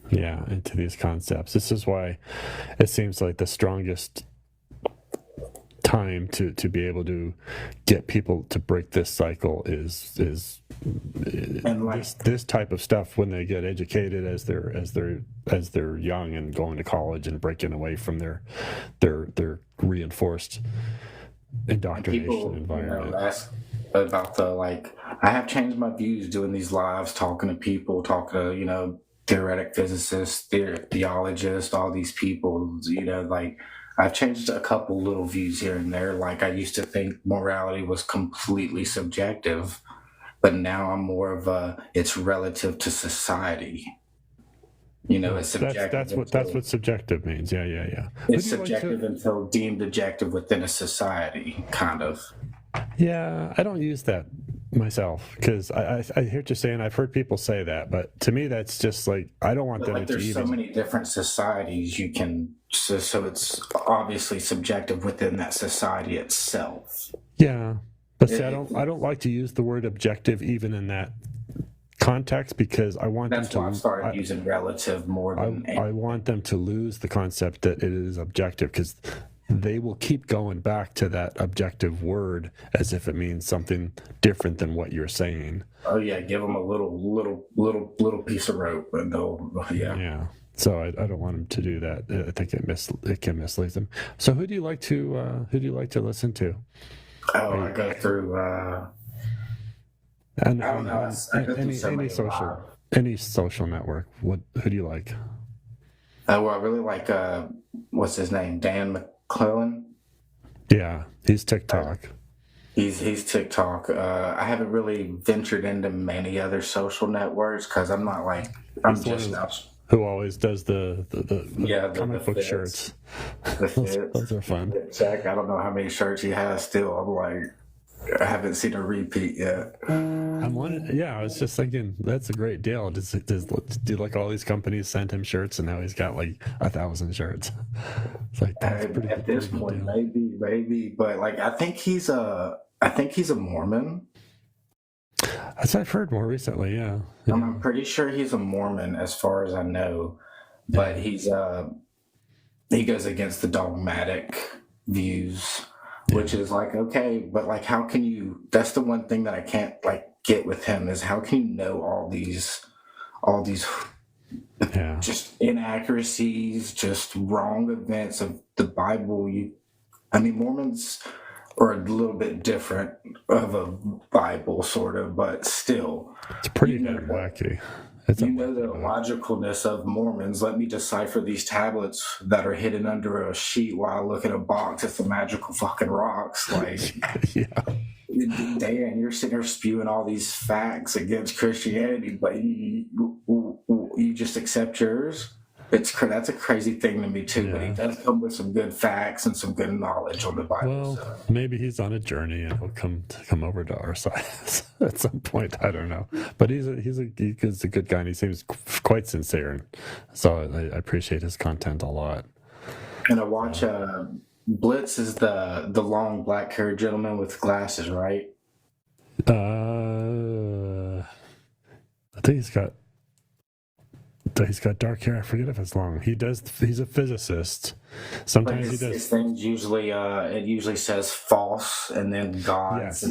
Yeah, into these concepts. This is why it seems like the strongest time to be able to get people to break this cycle is and like, this type of stuff when they get educated as they're young and going to college and breaking away from their reinforced indoctrination environment. about the I have changed my views doing these lives, talking to people, talking to theoretic physicists, theologists, all these people. I've changed a couple little views here and there. Like, I used to think morality was completely subjective, but now I'm more of it's relative to society. It's subjective. That's what subjective means. Yeah. It's subjective until deemed objective within a society, kind of. Yeah, I don't use that myself because I hear what you're saying. I've heard people say that, but to me, that's just I don't want them to. There's so many different societies you can. So it's obviously subjective within that society itself. Yeah, but see, I don't like to use the word objective even in that context because I want them to. That's why I started using relative more than. I want them to lose the concept that it is objective because they will keep going back to that objective word as if it means something different than what you're saying. Oh yeah, give them a little piece of rope, and they'll Yeah. So I don't want them to do that. I think it can mislead them. So who do you like to listen to? Oh, I go through. And I don't know. any social network. Who do you like? Well, I really like what's his name, Dan McClellan. Yeah, he's TikTok. He's TikTok. I haven't really ventured into many other social networks because I'm not I'm just not. Who always does the comic book fits. shirts. Those are fun. Jack, I don't know how many shirts he has still. I haven't seen a repeat yet. I was just thinking that's a great deal. Do all these companies send him shirts and now he's got 1,000 shirts? It's that's pretty. At this point, maybe, but I think he's a Mormon. As I've heard more recently, yeah. I'm pretty sure he's a Mormon, as far as I know, but he goes against the dogmatic views, which is okay, but how can you? That's the one thing that I can't get with him is how can you know all these just inaccuracies, just wrong events of the Bible. Mormons are a little bit different of a Bible, sort of, but still. It's pretty wacky. The logicalness of Mormons. Let me decipher these tablets that are hidden under a sheet while I look at a box of the magical fucking rocks. Yeah. Dan, you're sitting there spewing all these facts against Christianity, but you just accept yours. That's a crazy thing to me too. Yeah. But he does come with some good facts and some good knowledge on the Bible. Well, maybe he's on a journey and he'll come over to our side at some point. I don't know, but he's a good guy and he seems quite sincere, and so I appreciate his content a lot. And I watch Blitz is the long black-haired gentleman with glasses, right? I think he's got dark hair. I forget if it's long. He's a physicist. Sometimes he does. His things usually it usually says false and then God. Yes, I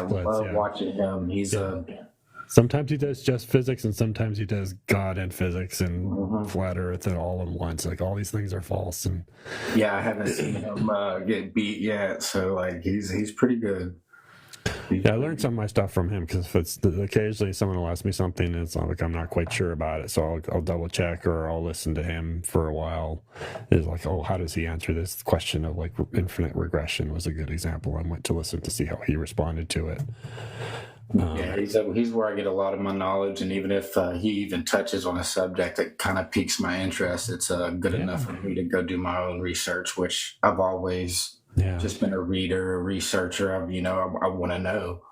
love watching him. He's Sometimes he does just physics, and sometimes he does God and physics and flat Earth and all in once. All these things are false. And I haven't seen him get beat yet. So he's pretty good. Yeah, I learned some of my stuff from him because occasionally someone will ask me something and it's I'm not quite sure about it, so I'll double check or I'll listen to him for a while. It's how does he answer this question of infinite regression was a good example. I went to listen to see how he responded to it. He's where I get a lot of my knowledge, and even if he even touches on a subject that kind of piques my interest, it's good enough for me to go do my own research, which I've always just been a reader, a researcher. I want to know.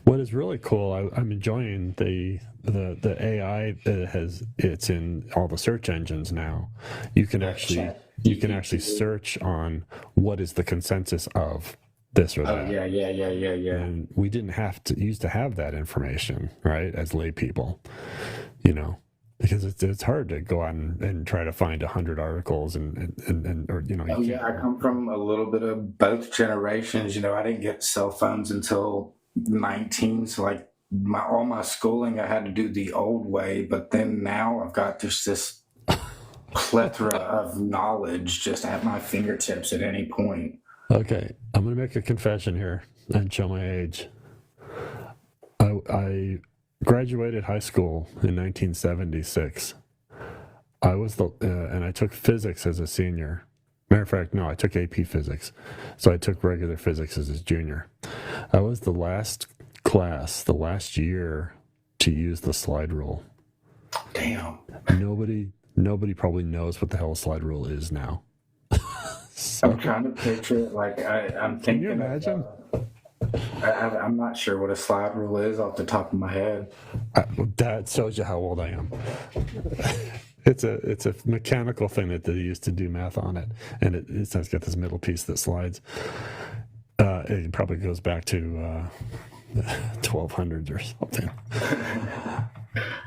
What is really cool, I'm enjoying the AI that it's in all the search engines now. You can actually search on what is the consensus of this or that. Yeah. And we didn't used to have that information, right? As lay people, because it's hard to go out and try to find 100 articles and I come from a little bit of both generations. I didn't get cell phones until 19, so all my schooling I had to do the old way, but then now I've got this plethora of knowledge just at my fingertips at any point. Okay, I'm going to make a confession here. and show my age. I graduated high school in 1976. And I took physics as a senior. Matter of fact, no, I took AP physics. So I took regular physics as a junior. I was the last class, the last year to use the slide rule. Damn. Nobody probably knows what the hell a slide rule is now. So, I'm trying to picture it. Like I'm thinking. Can you imagine? I'm not sure what a slide rule is off the top of my head. That shows you how old I am. It's a mechanical thing that they used to do math on it, and it's got this middle piece that slides. It probably goes back to 1200s or something.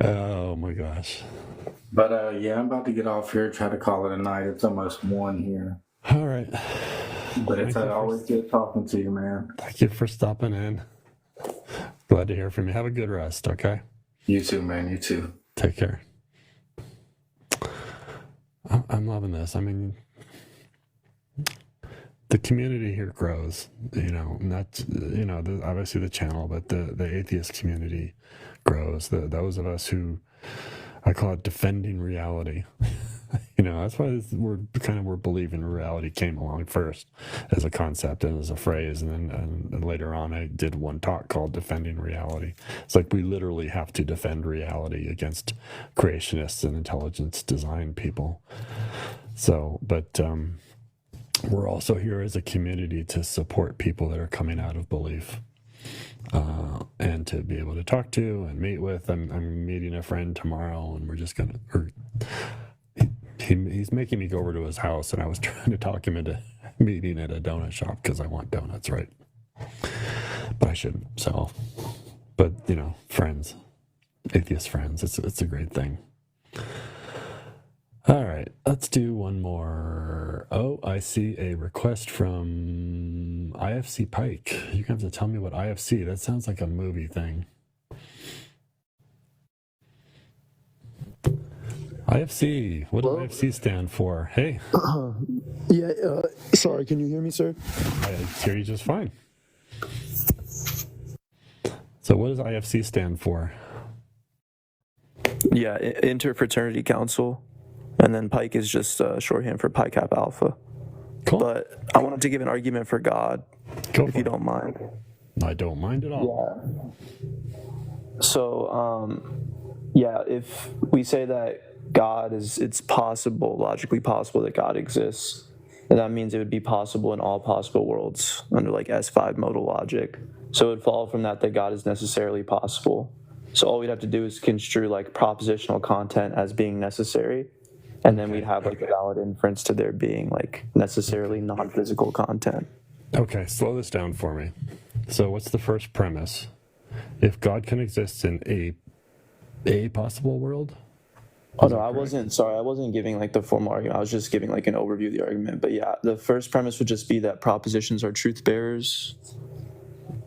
Oh my gosh. But yeah, I'm about to get off here. Try to call it a night. It's almost 1 here. All right. But it's always good talking to you, man. Thank you for stopping in. Glad to hear from you. Have a good rest, okay? You too, man. You too. Take care. I'm loving this. I mean, the community here grows, not, obviously the channel, but the atheist community grows. Those of us who, I call it defending reality. That's why we're believing reality came along first as a concept and as a phrase. And then later on, I did one talk called Defending Reality. It's like we literally have to defend reality against creationists and intelligence design people. So, but we're also here as a community to support people that are coming out of belief. And to be able to talk to and meet with. I'm meeting a friend tomorrow, and we're just he's making me go over to his house, and I was trying to talk him into meeting at a donut shop because I want donuts, right? But I shouldn't. So, but friends, atheist friends, it's a great thing. All right, let's do one more. Oh, I see a request from IFC Pike. You have to tell me what IFC. That sounds like a movie thing. IFC. What does IFC stand for? Hey. Yeah. Sorry. Can you hear me, sir? I hear you just fine. So, what does IFC stand for? Yeah, Interfraternity Council. And then Pike is just shorthand for Pi Kappa Alpha. Cool. But I wanted to give an argument for God, if you don't mind. I don't mind at all. Yeah. So, if we say that God it's possible, logically possible that God exists, then that means it would be possible in all possible worlds under like S5 modal logic. So it would follow from that God is necessarily possible. So all we'd have to do is construe like propositional content as being necessary. And then we'd have like a valid inference to there being like necessarily non-physical content. Okay, slow this down for me. So what's the first premise? If God can exist in a possible world? Oh no, I wasn't giving like the formal argument. I was just giving like an overview of the argument. But yeah, the first premise would just be that propositions are truth bearers.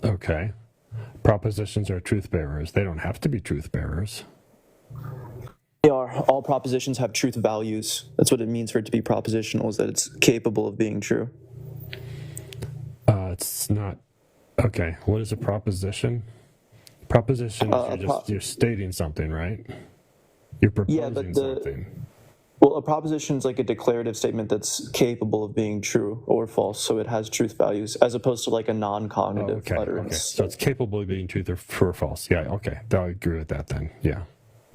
Okay. Propositions are truth bearers. They don't have to be truth bearers. They are. All propositions have truth values. That's what it means for it to be propositional, is that it's capable of being true. It's not. Okay, what is a proposition? Proposition is you're stating something, right? You're proposing something. Well, a proposition is like a declarative statement that's capable of being true or false, so it has truth values, as opposed to like a non-cognitive utterance. Okay, so it's capable of being true or false. Yeah, okay, I agree with that then, yeah.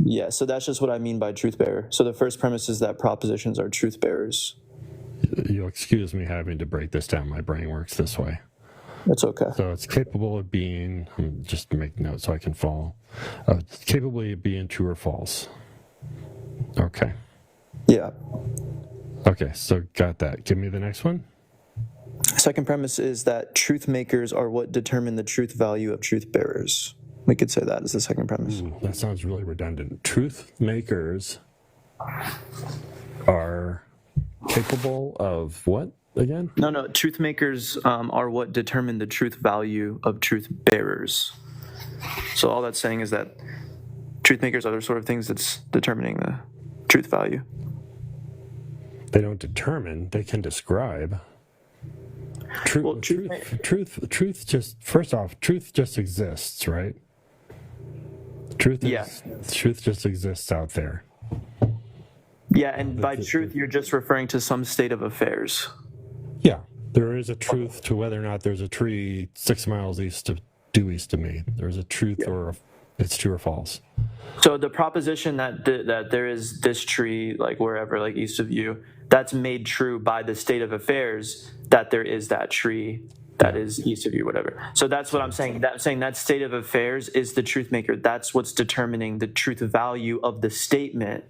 Yeah, so that's just what I mean by truth bearer. So the first premise is that propositions are truth bearers. You'll excuse me having to break this down. My brain works this way. It's okay. So it's capable of being, just to make notes so I can follow, it's capable of being true or false. Okay. Yeah. Okay, so got that. Give me the next one. Second premise is that truth makers are what determine the truth value of truth bearers. We could say that as the second premise. Ooh, that sounds really redundant. Truth makers are capable of what again? No. Truth makers are what determine the truth value of truth bearers. So all that's saying is that truth makers are the sort of things that's determining the truth value. They don't determine, they can describe. Truth just, first off, truth just exists, right? Truth just exists out there. Yeah, and by truth, you're just referring to some state of affairs. Yeah, there is a truth to whether or not there's a tree 6 miles due east of me. There's a truth, or it's true or false. So the proposition that there is this tree, like wherever, like east of you, that's made true by the state of affairs that there is that tree that is east of you, whatever. So that's what I'm saying. That state of affairs is the truth maker. That's what's determining the truth value of the statement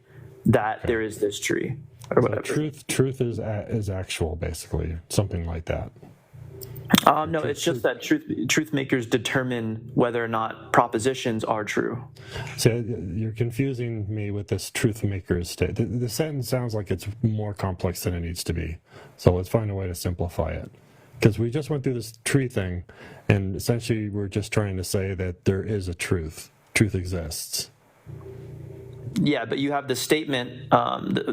that there is this tree, or whatever. So truth is actual, basically, something like that. No, it's just that truth makers determine whether or not propositions are true. So you're confusing me with this truth maker's state. The sentence sounds like it's more complex than it needs to be. So let's find a way to simplify it. Because we just went through this tree thing, and essentially we're just trying to say that there is a truth. Truth exists. Yeah, but you have the statement,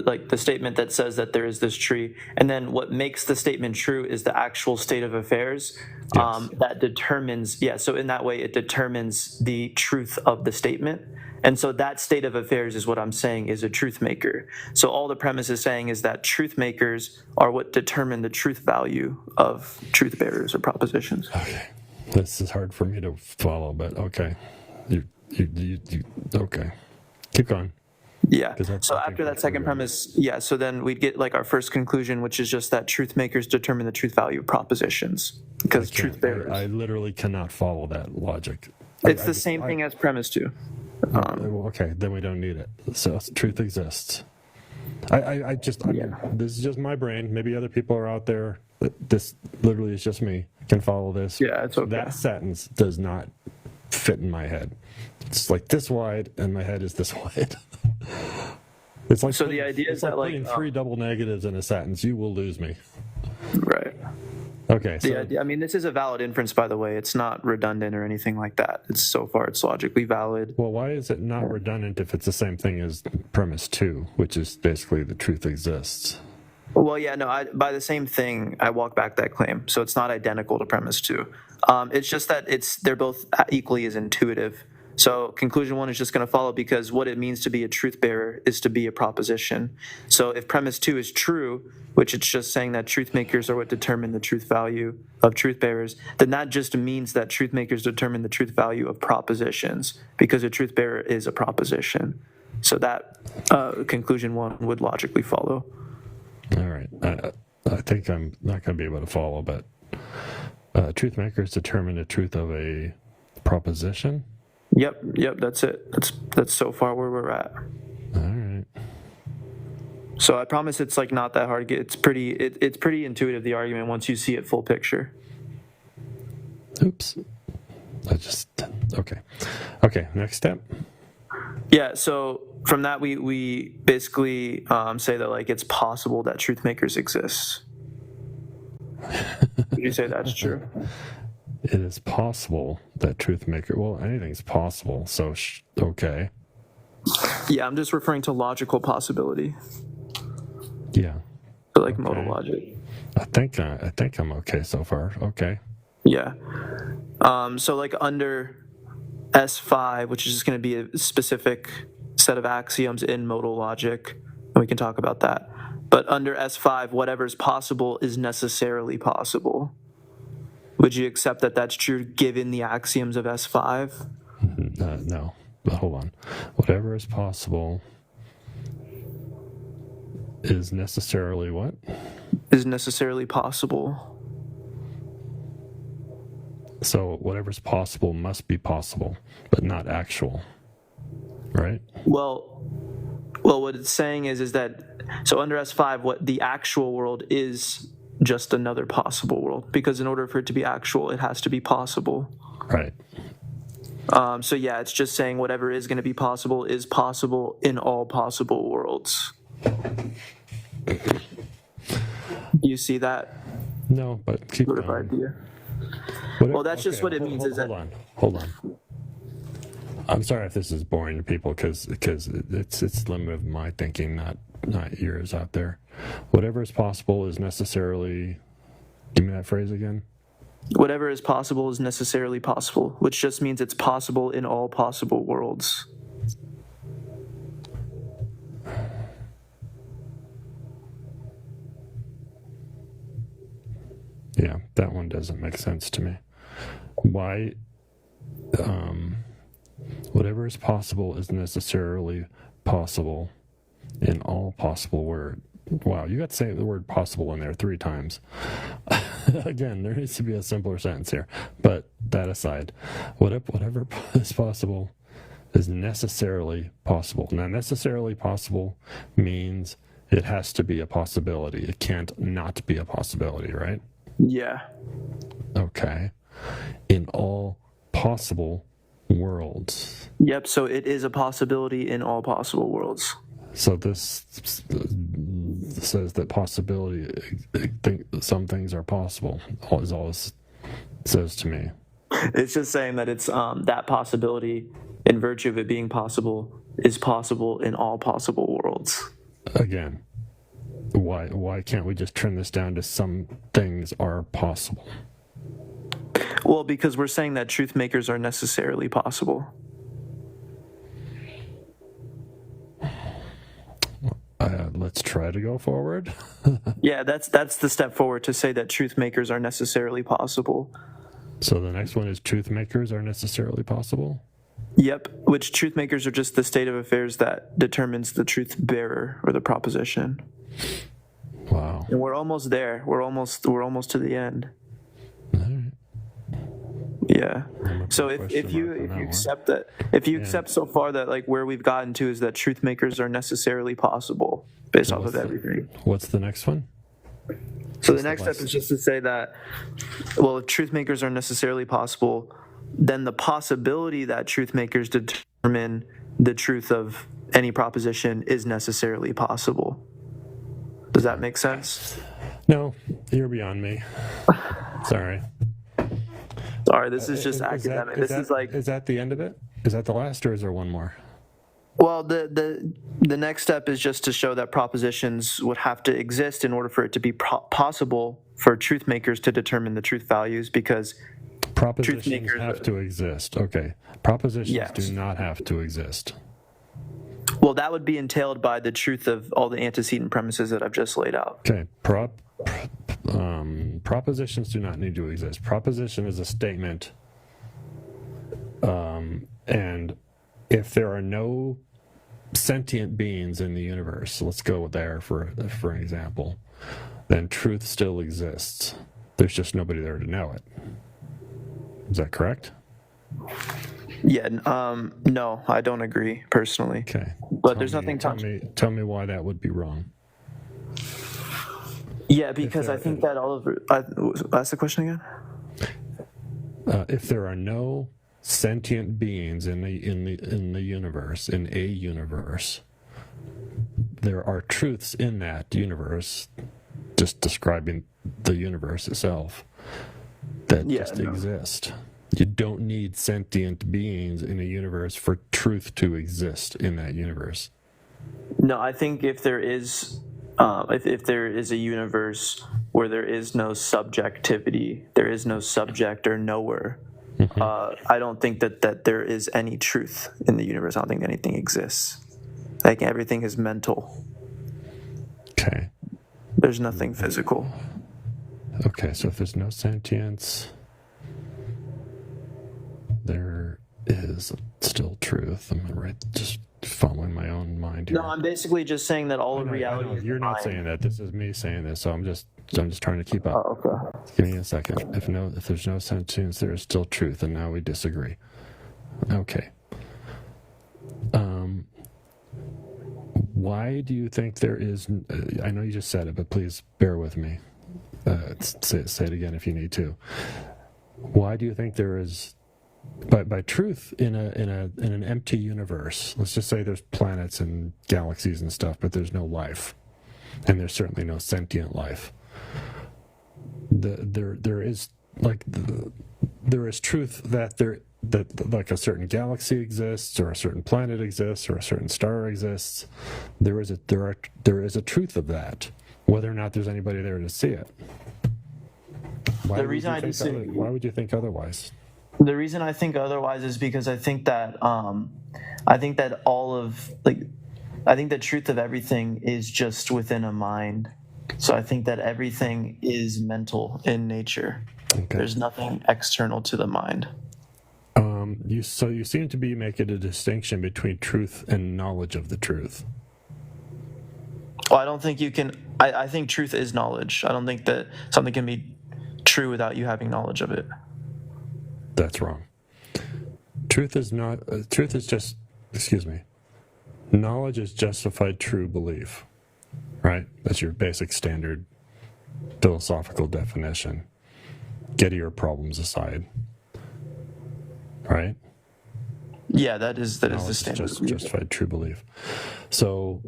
like the statement that says that there is this tree, and then what makes the statement true is the actual state of affairs that determines. Yeah, so in that way, it determines the truth of the statement, and so that state of affairs is what I'm saying is a truth maker. So all the premise is saying is that truth makers are what determine the truth value of truth bearers or propositions. Okay, this is hard for me to follow, but okay, you okay. Keep going. Yeah. So after that second premise, so then we'd get like our first conclusion, which is just that truth makers determine the truth value of propositions. Because truth bearers. I literally cannot follow that logic. It's the same thing as premise 2. Okay, then we don't need it. So truth exists. This is just my brain. Maybe other people are out there. This literally is just me. Can follow this. Yeah, it's okay. That sentence does not fit in my head. It's like this wide, and my head is this wide. It's like the idea is that like three double negatives in a sentence, you will lose me. Right. Okay. I mean, this is a valid inference, by the way. It's not redundant or anything like that. It's logically valid. Well, why is it not redundant if it's the same thing as premise 2, which is basically the truth exists? Well, yeah, no. By the same thing, I walk back that claim, so it's not identical to premise 2. It's just that they're both equally as intuitive. So conclusion 1 is just going to follow because what it means to be a truth bearer is to be a proposition. So if premise 2 is true, which it's just saying that truth makers are what determine the truth value of truth bearers, then that just means that truth makers determine the truth value of propositions because a truth bearer is a proposition. So that conclusion 1 would logically follow. All right. I think I'm not going to be able to follow, but truth makers determine the truth of a proposition? Yep, that's it. That's so far where we're at. All right. So I promise it's like not that hard. It's pretty intuitive, the argument, once you see it full picture. Oops. Okay, next step. Yeah, so from that we basically say that like it's possible that truth makers exist. Would you say that's true? It is possible that truth maker. Well, anything's possible. So okay. Yeah, I'm just referring to logical possibility. Yeah. So like modal logic. I think I'm okay so far. Okay. Yeah. So like under S5, which is just going to be a specific set of axioms in modal logic, and we can talk about that. But under S5, whatever's possible is necessarily possible. Would you accept that that's true given the axioms of S5? No, but hold on. Whatever is possible is necessarily what? Is necessarily possible. So whatever's possible must be possible, but not actual, right? Well, what it's saying is that, so under S5, what the actual world is just another possible world, because in order for it to be actual, it has to be possible. Right. So yeah, it's just saying whatever is going to be possible is possible in all possible worlds. You see that? No, but keep sort of going. idea. Well, that's just what it means. Hold on. I'm sorry if this is boring to people because it's the limit of my thinking, not yours out there. Whatever is possible is necessarily Give me that phrase again. Whatever is possible is necessarily possible, which just means it's possible in all possible worlds. Yeah, that one doesn't make sense to me. Why? Whatever is possible is necessarily possible in all possible worlds. Wow, you got to say the word possible in there 3 times. Again, there needs to be a simpler sentence here. But that aside, whatever is possible is necessarily possible. Now, necessarily possible means it has to be a possibility. It can't not be a possibility, right? Yeah. Okay. In all possible worlds. Yep, so it is a possibility in all possible worlds. So this says that some things are possible, is all this says to me. It's just saying that it's that possibility, in virtue of it being possible, is possible in all possible worlds. Again, why can't we just trim this down to some things are possible? Well, because we're saying that truth makers are necessarily possible. Let's try to go forward. Yeah, that's the step forward, to say that truth makers are necessarily possible. So the next one is truth makers are necessarily possible? Yep, which truth makers are just the state of affairs that determines the truth bearer or the proposition. Wow. And we're almost there. We're almost to the end. All right. Yeah. So if you accept that, if you accept so far that like where we've gotten to is that truth makers are necessarily possible based off of everything. What's the next one? So the next step is just to say that, well, if truth makers are necessarily possible, then the possibility that truth makers determine the truth of any proposition is necessarily possible. Does that make sense? No, you're beyond me. Sorry. Sorry, this is just academic. Is that the end of it? Is that the last, or is there one more? Well, the next step is just to show that propositions would have to exist in order for it to be possible for truth makers to determine the truth values, because propositions have to exist. Okay. Propositions do not have to exist. Well, that would be entailed by the truth of all the antecedent premises that I've just laid out. Okay. Propositions do not need to exist. Proposition is a statement, and if there are no sentient beings in the universe, let's go there for an example, then truth still exists. There's just nobody there to know it. Is that correct? Yeah. No, I don't agree personally. Okay. But there's nothing. Tell me why that would be wrong. Yeah, because I think that ask the question again. If there are no sentient beings in the universe, in a universe, there are truths in that universe, just describing the universe itself, that exist. You don't need sentient beings in a universe for truth to exist in that universe. No, I think if there is if there is a universe where there is no subjectivity, there is no subject or knower, I don't think that there is any truth in the universe. I don't think anything exists. Like everything is mental. Okay. There's nothing physical. Okay, so if there's no sentience, there is still truth. I'm right, just following my own mind here. No, I'm basically just saying that all of reality is you're not saying that. This is me saying this, so I'm just trying to keep up. Oh, okay. Give me a second. If there's no sentience, there is still truth, and now we disagree. Okay. Why do you think there is? I know you just said it, but please bear with me. Say it again if you need to. Why do you think there is? By truth in an empty universe, let's just say there's planets and galaxies and stuff, but there's no life, and there's certainly no sentient life. There is truth that like a certain galaxy exists, or a certain planet exists, or a certain star exists. There is a truth of that, whether or not there's anybody there to see it. The reason I disagree. Why would you think otherwise? The reason I think otherwise is because I think that I think that the truth of everything is just within a mind. So I think that everything is mental in nature. Okay. There's nothing external to the mind. You seem to be making a distinction between truth and knowledge of the truth. Well, I don't think you can. I think truth is knowledge. I don't think that something can be true without you having knowledge of it. That's wrong. Truth is not. Truth is just. Excuse me. Knowledge is justified true belief. Right? That's your basic standard philosophical definition. Get your problems aside. Right? Yeah, that is the standard. Just justified true belief. So,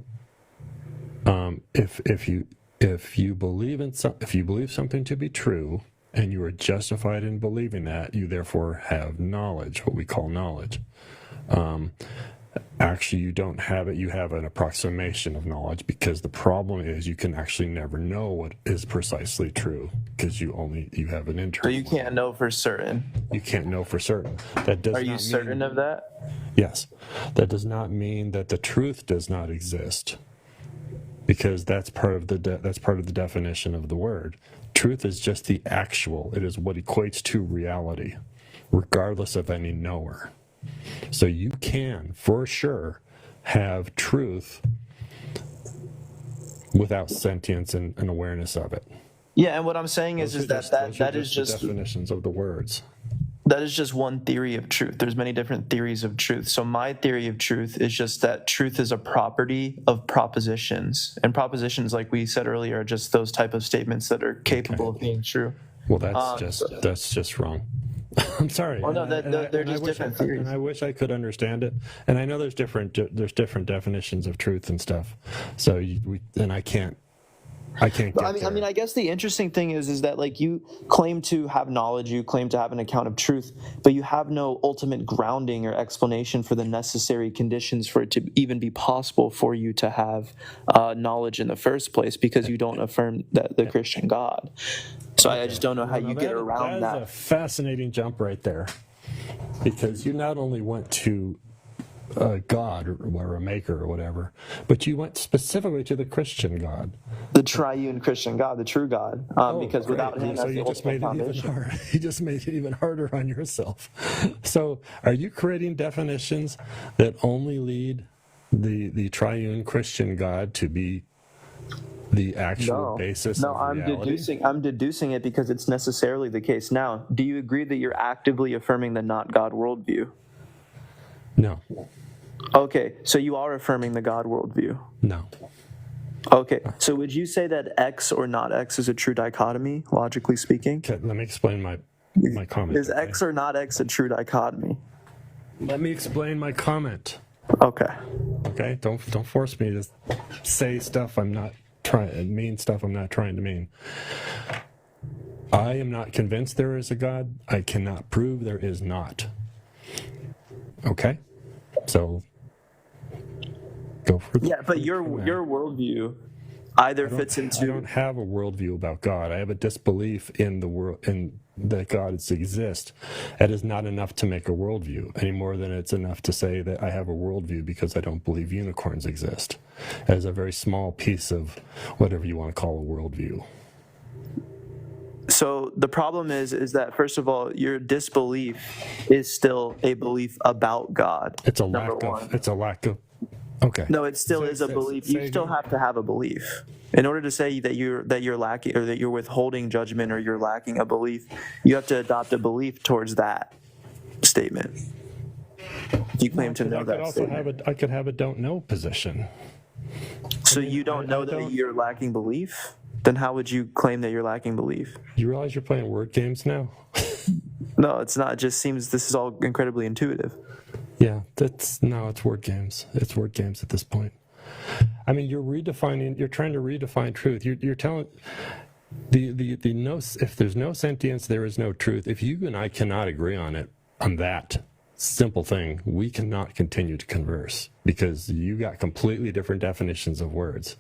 if you believe something to be true, and you are justified in believing that, you therefore have knowledge, what we call knowledge. Actually, you don't have it. You have an approximation of knowledge, because the problem is you can actually never know what is precisely true, because you have an internal. So you can't know for certain. You can't know for certain. That does. Are you certain of that? Yes. That does not mean that the truth does not exist, because that's part of the definition of the word. Truth is just the actual. It is what equates to reality, regardless of any knower. So you can, for sure, have truth without sentience and awareness of it. Yeah, and what I'm saying is that is just definitions of the words. That is just one theory of truth. There's many different theories of truth. So my theory of truth is just that truth is a property of propositions. And propositions, like we said earlier, are just those type of statements that are capable of being true. Well, that's just wrong. I'm sorry. Oh no, they're just different theories. And I wish I could understand it. And I know there's different definitions of truth and stuff. So I can't. I mean, I guess the interesting thing is that, like, you claim to have knowledge, you claim to have an account of truth, but you have no ultimate grounding or explanation for the necessary conditions for it to even be possible for you to have knowledge in the first place, because you don't affirm the Christian God. So I just don't know how you get around that. That's a fascinating jump right there, because you not only went to God or a maker or whatever, but you went specifically to the Christian God, the triune Christian God, the true God, because without him, so you just made it even harder. You just made it even harder on yourself. So are you creating definitions that only lead the triune Christian God to be the actual basis of reality? I'm deducing it because it's necessarily the case. Now, do you agree that you're actively affirming the not God worldview? No. Okay, so you are affirming the God worldview? No. Okay, so would you say that X or not X is a true dichotomy, logically speaking? Okay, let me explain my comment. Is X or not X a true dichotomy? Let me explain my comment. Okay. Okay, don't force me to say stuff I'm not trying to mean. I am not convinced there is a God. I cannot prove there is not. Okay, so go for it. Yeah, but your worldview either fits into. I don't have a worldview about God. I have a disbelief in the world, in that God exists. That is not enough to make a worldview, any more than it's enough to say that I have a worldview because I don't believe unicorns exist. That is a very small piece of whatever you want to call a worldview. So the problem is that, first of all, your disbelief is still a belief about God. It's a lack of. Okay. No, it still is a belief. You still have to have a belief. In order to say that you're lacking, or that you're withholding judgment, or you're lacking a belief, you have to adopt a belief towards that statement. If you claim to know that statement. I could have a don't know position. So you don't know that you're lacking belief? Then how would you claim that you're lacking belief? You realize you're playing word games now? No, it's not. It just seems this is all incredibly intuitive. Yeah, it's word games. It's word games at this point. I mean, you're trying to redefine truth. You're telling the no, if there's no sentience, there is no truth. If you and I cannot agree on that simple thing, we cannot continue to converse, because you got completely different definitions of words.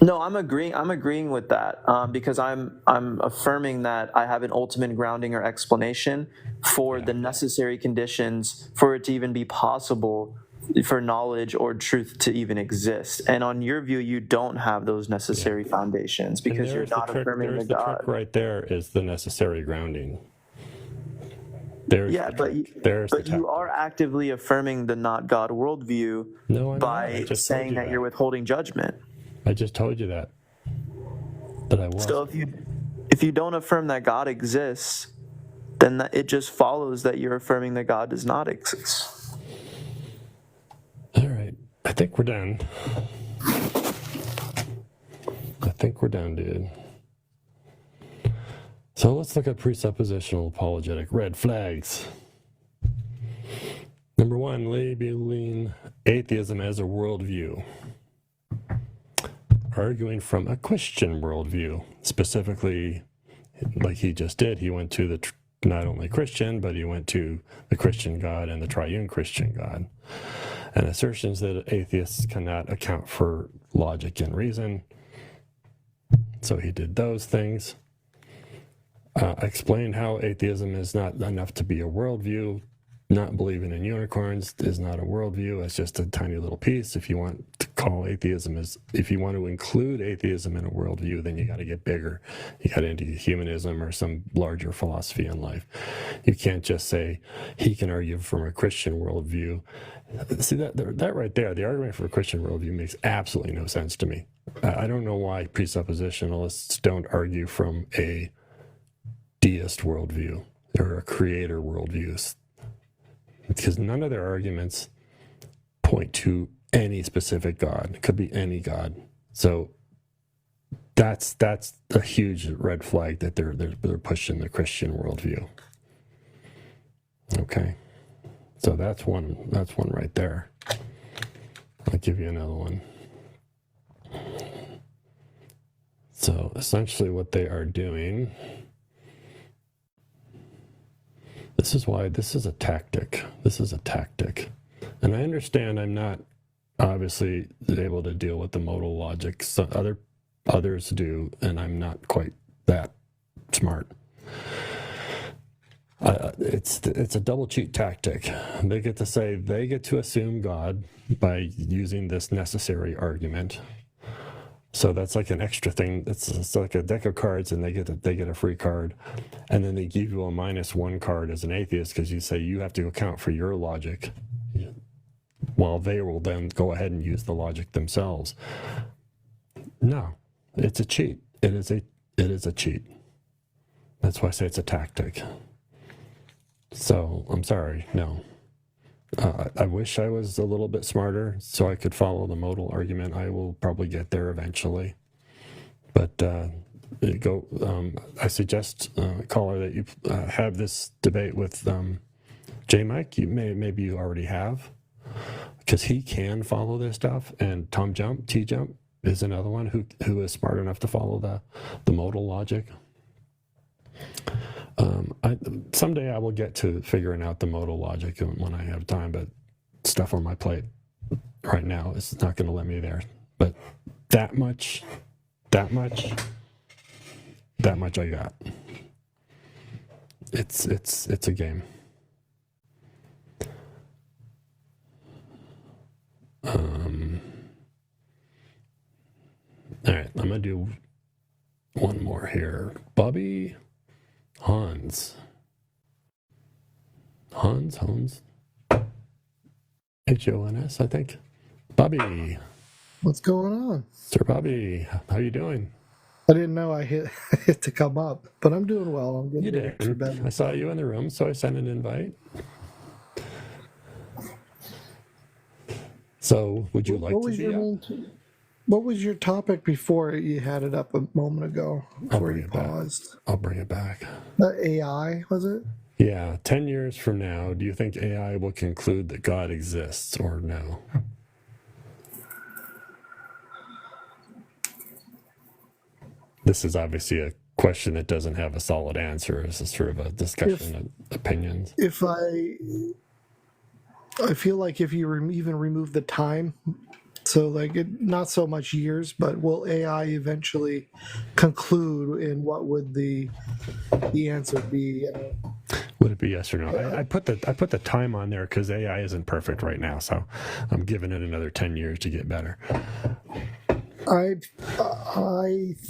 No, I'm agreeing with that because I'm affirming that I have an ultimate grounding or explanation for the necessary conditions for it to even be possible for knowledge or truth to even exist. And on your view, you don't have those necessary foundations because you're not affirming the God. Trick right there is the necessary grounding. But you are actively affirming the not God worldview by saying that you're withholding judgment. I just told you that I was. So if you don't affirm that God exists, then it just follows that you're affirming that God does not exist. All right. I think we're done. Dude. So let's look at presuppositional apologetic red flags. Number 1, labeling atheism as a worldview. Arguing from a Christian worldview, specifically, like he just did. He went to not only Christian, but he went to the Christian God and the triune Christian God. And assertions that atheists cannot account for logic and reason. So he did those things. Explained how atheism is not enough to be a worldview. Not believing in unicorns is not a worldview. It's just a tiny little piece. If you want to if you want to include atheism in a worldview, then you got to get bigger. You got into humanism or some larger philosophy in life. You can't just say he can argue from a Christian worldview. See that right there, the argument for a Christian worldview makes absolutely no sense to me. I don't know why presuppositionalists don't argue from a deist worldview or a creator worldview, because none of their arguments point to any specific God. It could be any God. So that's a huge red flag that they're pushing the Christian worldview. Okay, so that's one right there. I'll give you another one. So essentially, what they are doing. This is why this is a tactic. And I understand I'm not obviously able to deal with the modal logic. So others do, and I'm not quite that smart. It's a double cheat tactic. They get to assume God by using this necessary argument. So that's like an extra thing. It's like a deck of cards, and they get a free card, and then they give you a -1 card as an atheist because you say you have to account for your logic, while they will then go ahead and use the logic themselves. No, it's a cheat. It is a cheat. That's why I say it's a tactic. So I'm sorry, no. I wish I was a little bit smarter so I could follow the modal argument. I will probably get there eventually. But I suggest, caller, that you have this debate with J. Mike. Maybe you already have, because he can follow this stuff. And T Jump is another one who is smart enough to follow the modal logic. Someday I will get to figuring out the modal logic when I have time, but stuff on my plate right now is not going to let me there. But that much I got. It's a game. All right, I'm gonna do one more here. Bobby Hans, Hons, H-O-N-S, I think. Bobby. What's going on? Sir Bobby, how you doing? I didn't know I hit to come up, but I'm doing well. I'm getting ready for bed. I saw you in the room, so I sent an invite. So, would you like to be up? What was your topic before you had it up a moment ago? Before you paused. I'll bring it back. AI, was it? Yeah. 10 years from now, do you think AI will conclude that God exists or no? This is obviously a question that doesn't have a solid answer. It's a sort of a discussion of opinions. I feel like if you even remove the time So, like, not so much years, but will AI eventually conclude? And what would the answer be? Would it be yes or no? I put the time on there because AI isn't perfect right now, so I'm giving it another 10 years to get better. I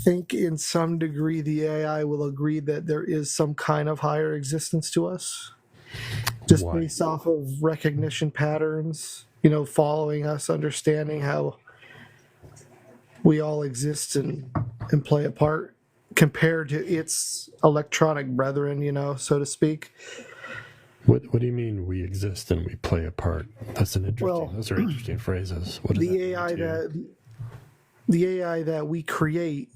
think in some degree the AI will agree that there is some kind of higher existence to us, just Why? based off of recognition patterns. Following us, understanding how we all exist and play a part compared to its electronic brethren, so to speak. What do you mean we exist and we play a part? Those are interesting phrases. What does the AI that we create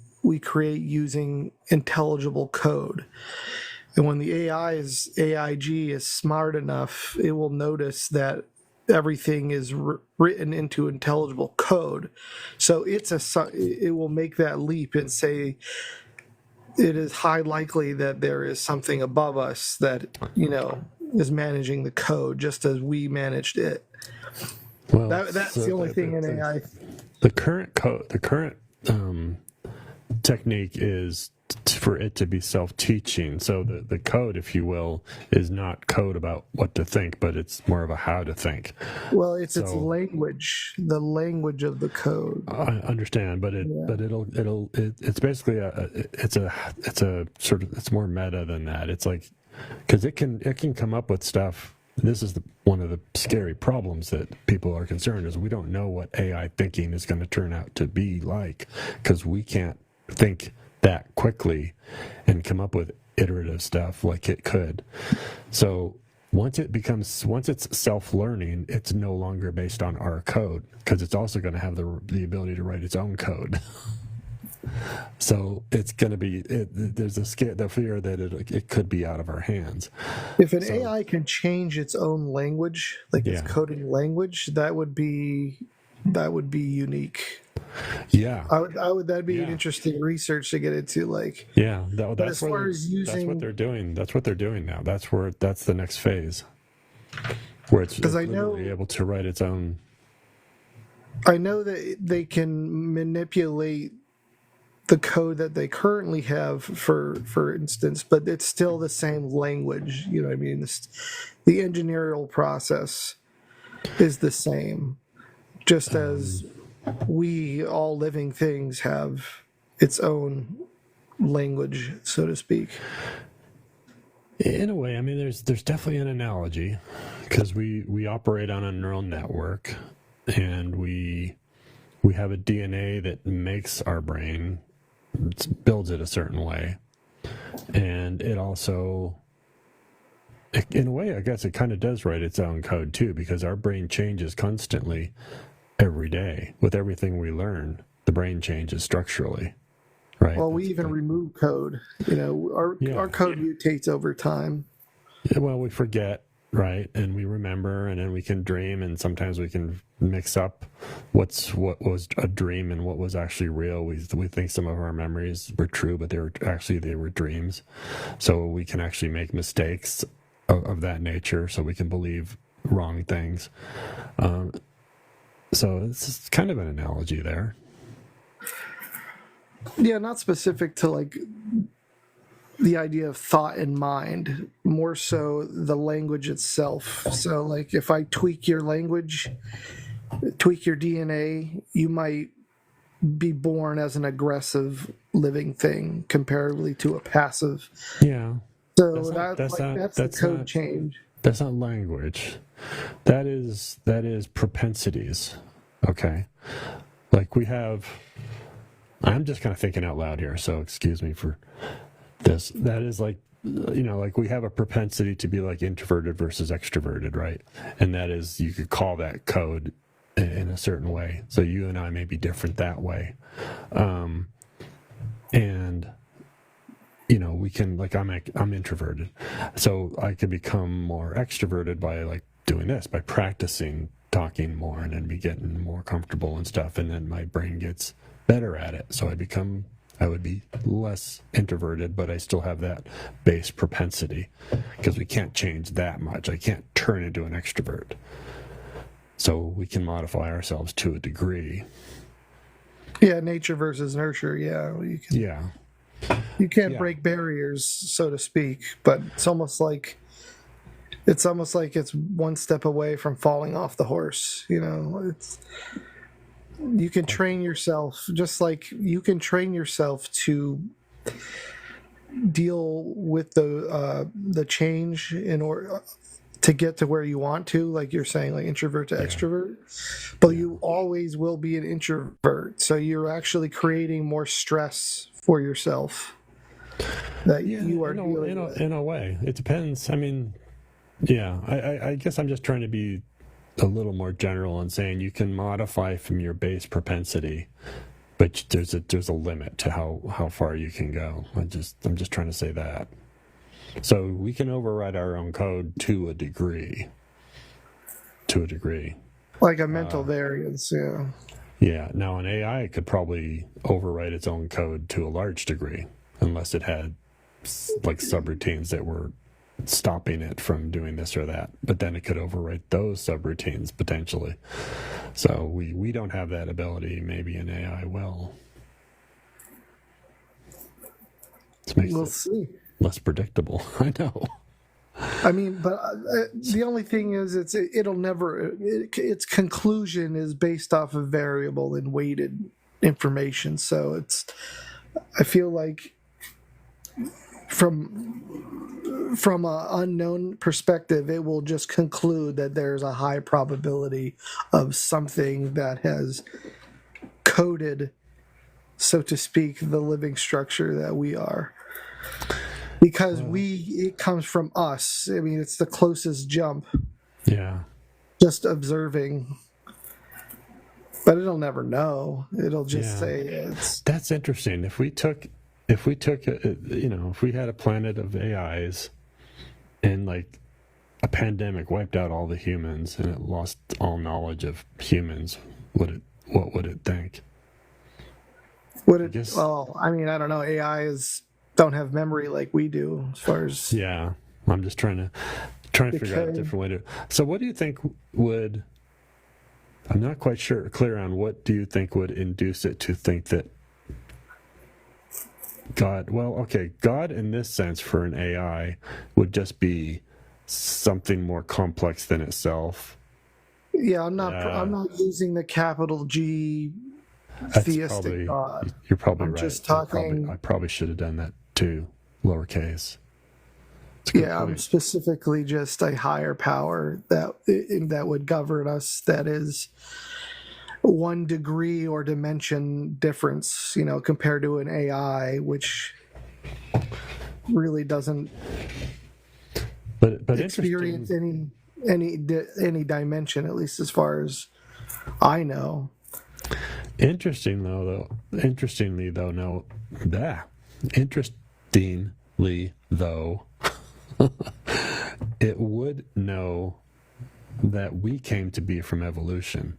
using intelligible code. And when the AIG is smart enough, it will notice that everything is written into intelligible code. So it will make that leap and say it is high likely that there is something above us that is managing the code just as we managed it. Well, that's the only thing in AI. The current technique is for it to be self-teaching. So the code, if you will, is not code about what to think, but it's more of a how to think. Well, it's language, the language of the code. I understand, but it's basically it's more meta than that. It's like, because it can come up with stuff. This is one of the scary problems that people are concerned is we don't know what AI thinking is going to turn out to be like, because we can't think that quickly and come up with iterative stuff like it could. So once it's self-learning, it's no longer based on our code, because it's also going to have the ability to write its own code. So it's going to be there's the fear that it could be out of our hands. If an AI can change its own language, like its coding language, that would be unique. Yeah, that'd be an interesting research to get into. Like, that's what they're doing. That's what they're doing now. That's the next phase, where it's literally able to write its own. I know that they can manipulate the code that they currently have, for instance, but it's still the same language. You know what I mean? The engineering process is the same, just as we, all living things, have its own language, so to speak. In a way, I mean, there's definitely an analogy, because we operate on a neural network, and we have a DNA that makes our brain, builds it a certain way, and it also, in a way, I guess it kind of does write its own code too, because our brain changes constantly every day. With everything we learn, the brain changes structurally, right? Well, we even remove code. Our code mutates over time. Yeah, well, we forget, right? And we remember, and then we can dream, and sometimes we can mix up what was a dream and what was actually real. We think some of our memories were true, but they were dreams. So we can actually make mistakes of that nature, so we can believe wrong things. So it's kind of an analogy there. Yeah, not specific to like the idea of thought and mind, more so the language itself. So like if I tweak your language, tweak your DNA, you might be born as an aggressive living thing comparatively to a passive. Yeah. So that's the code change. That's not language. That is propensities. Okay. Like we have, I'm just kind of thinking out loud here, so excuse me for this. That is like, like we have a propensity to be like introverted versus extroverted, right? And that is, you could call that code in a certain way. So you and I may be different that way. And we can, like, I'm introverted, so I could become more extroverted by like doing this, by practicing talking more, and then be getting more comfortable and stuff, and then my brain gets better at it, so I would be less introverted, but I still have that base propensity, because we can't change that much. I can't turn into an extrovert. So we can modify ourselves to a degree. Yeah, nature versus nurture. Yeah, you can't break barriers, so to speak. But it's almost like it's one step away from falling off the horse. You can train yourself, just like you can train yourself to deal with the change in order to get to where you want to, like you're saying, like introvert to extrovert, but you always will be an introvert, so you're actually creating more stress for yourself that you are dealing with. In a way. It depends. I mean, I guess I'm just trying to be a little more general and saying you can modify from your base propensity, but there's a limit to how far you can go. I'm just trying to say that. So we can override our own code to a degree. Like a mental variance, yeah. Yeah. Now an AI could probably overwrite its own code to a large degree, unless it had like subroutines that were stopping it from doing this or that. But then it could overwrite those subroutines potentially. So we don't have that ability. Maybe an AI will. We'll see. Less predictable. I know. I mean, but the only thing is, its conclusion is based off of variable and weighted information. So I feel like from an unknown perspective, it will just conclude that there's a high probability of something that has coded, so to speak, the living structure that we are. Because it comes from us. I mean, it's the closest jump. Yeah. Just observing. But it'll never know. It'll just say it's... That's interesting. If we had a planet of AIs and like a pandemic wiped out all the humans and it lost all knowledge of humans, what would it think? Well, I mean, I don't know. AIs don't have memory like we do, as far as... Yeah, I'm just trying to figure out a different way to... So what do you think would... I'm not quite clear on what do you think would induce it to think that God in this sense for an AI would just be something more complex than itself. Yeah, I'm not using the capital G theistic God. You're probably right. Just talking... I probably should have done that too, lowercase. Yeah, I'm specifically just a higher power that would govern us. That is one degree or dimension difference, compared to an AI, which really doesn't experience any dimension, at least as far as I know. Interestingly though, it would know that we came to be from evolution.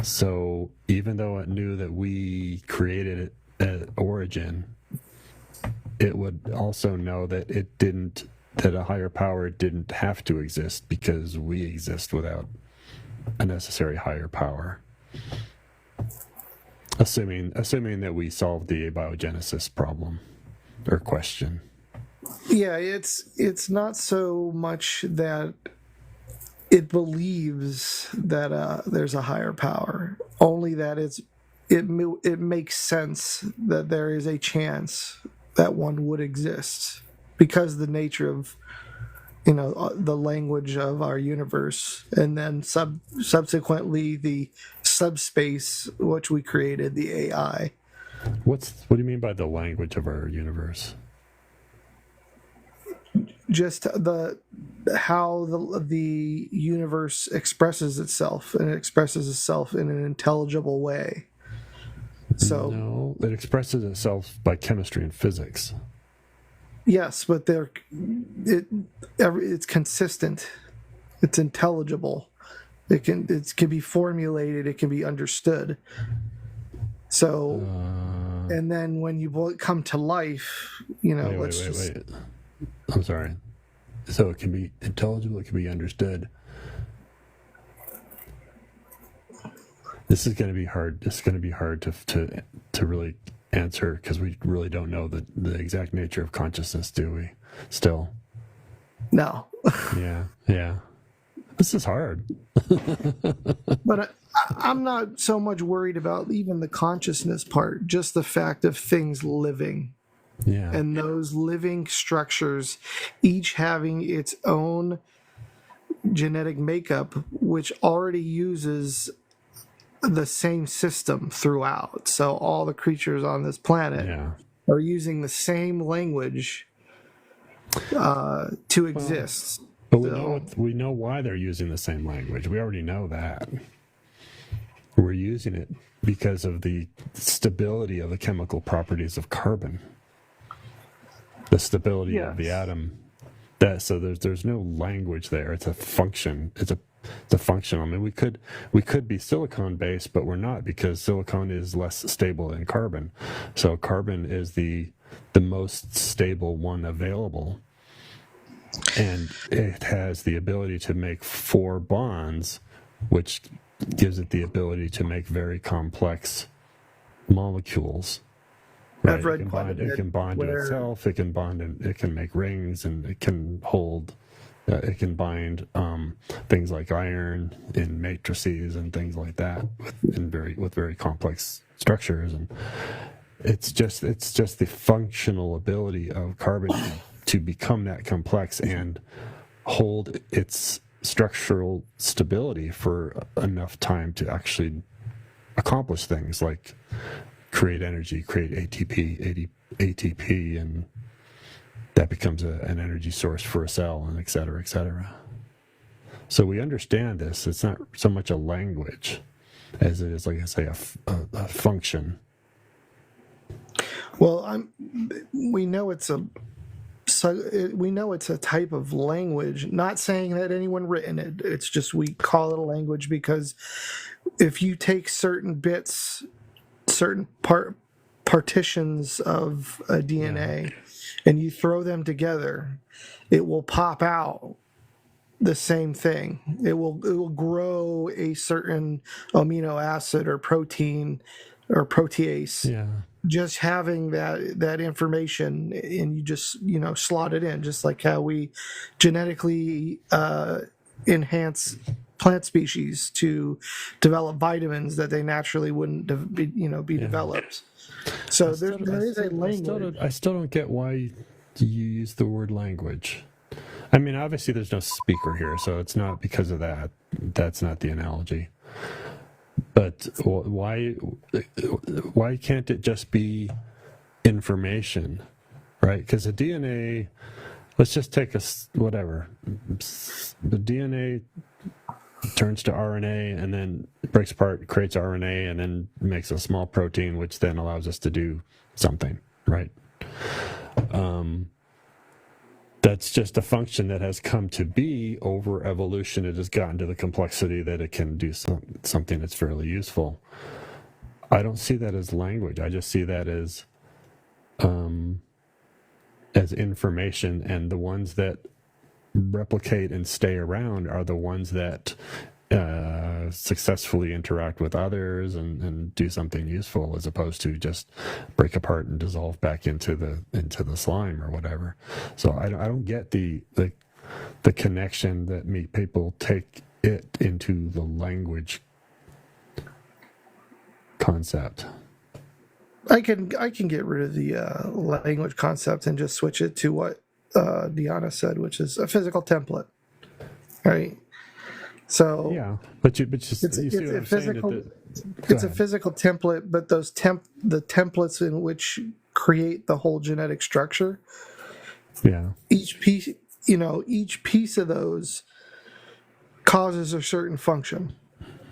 So even though it knew that we created it at origin, it would also know that that a higher power didn't have to exist because we exist without a necessary higher power. Assuming that we solved the abiogenesis problem or question. Yeah, it's not so much that it believes that there's a higher power, only that it makes sense that there is a chance that one would exist because the nature of the language of our universe, and then subsequently the subspace which we created, the AI. What do you mean by the language of our universe? Just how the universe expresses itself, and it expresses itself in an intelligible way. So no, it expresses itself by chemistry and physics. Yes, but it's consistent. It's intelligible. It can be formulated. It can be understood. So, and then when you come to life, wait. I'm sorry. So it can be intelligible. It can be understood. This is going to be hard. It's going to be hard to really answer because we really don't know the exact nature of consciousness, do we? Still. No. Yeah. This is hard. But I'm not so much worried about even the consciousness part, just the fact of things living. Yeah. And those living structures, each having its own genetic makeup, which already uses the same system throughout. So all the creatures on this planet are using the same language to exist. But we know why they're using the same language. We already know that. We're using it because of the stability of the chemical properties of carbon. The stability of the atom. So there's no language there. It's a function. It's a function. I mean, we could be silicon based, but we're not, because silicon is less stable than carbon. So carbon is the most stable one available, and it has the ability to make 4 bonds, which gives it the ability to make very complex molecules. Right? I've read it can bond to itself. It can bond, and it can make rings, and it can hold. It can bind things like iron in matrices and things like that with very complex structures. And it's just the functional ability of carbon to become that complex and hold its structural stability for enough time to actually accomplish things like create energy, create ATP, and that becomes an energy source for a cell, and et cetera, et cetera. So we understand this. It's not so much a language as it is, like I say, a function. Well, we know it's a type of language. Not saying that anyone written it. It's just we call it a language because if you take certain bits, certain partitions of a DNA, and you throw them together, it will pop out the same thing. It will grow a certain amino acid or protein or protease. Yeah. Just having that information, and you just slot it in, just like how we genetically enhance plant species to develop vitamins that they naturally wouldn't be developed. So there is a language. I still don't get why you use the word language. I mean, obviously there's no speaker here, so it's not because of that. That's not the analogy. But why can't it just be information, right? Because the DNA, let's just take whatever. The DNA turns to RNA and then breaks apart, creates RNA, and then makes a small protein, which then allows us to do something, right? That's just a function that has come to be over evolution. It has gotten to the complexity that it can do something that's fairly useful. I don't see that as language. I just see that as information, and the ones that replicate and stay around are the ones that successfully interact with others and do something useful, as opposed to just break apart and dissolve back into the slime or whatever. So I don't get the connection that people take it into the language concept. I can get rid of the language concept and just switch it to what Deanna said, which is a physical template, right? So yeah, but you see what I'm saying? It's a physical template, but those the templates in which create the whole genetic structure. Yeah. Each piece of those causes a certain function.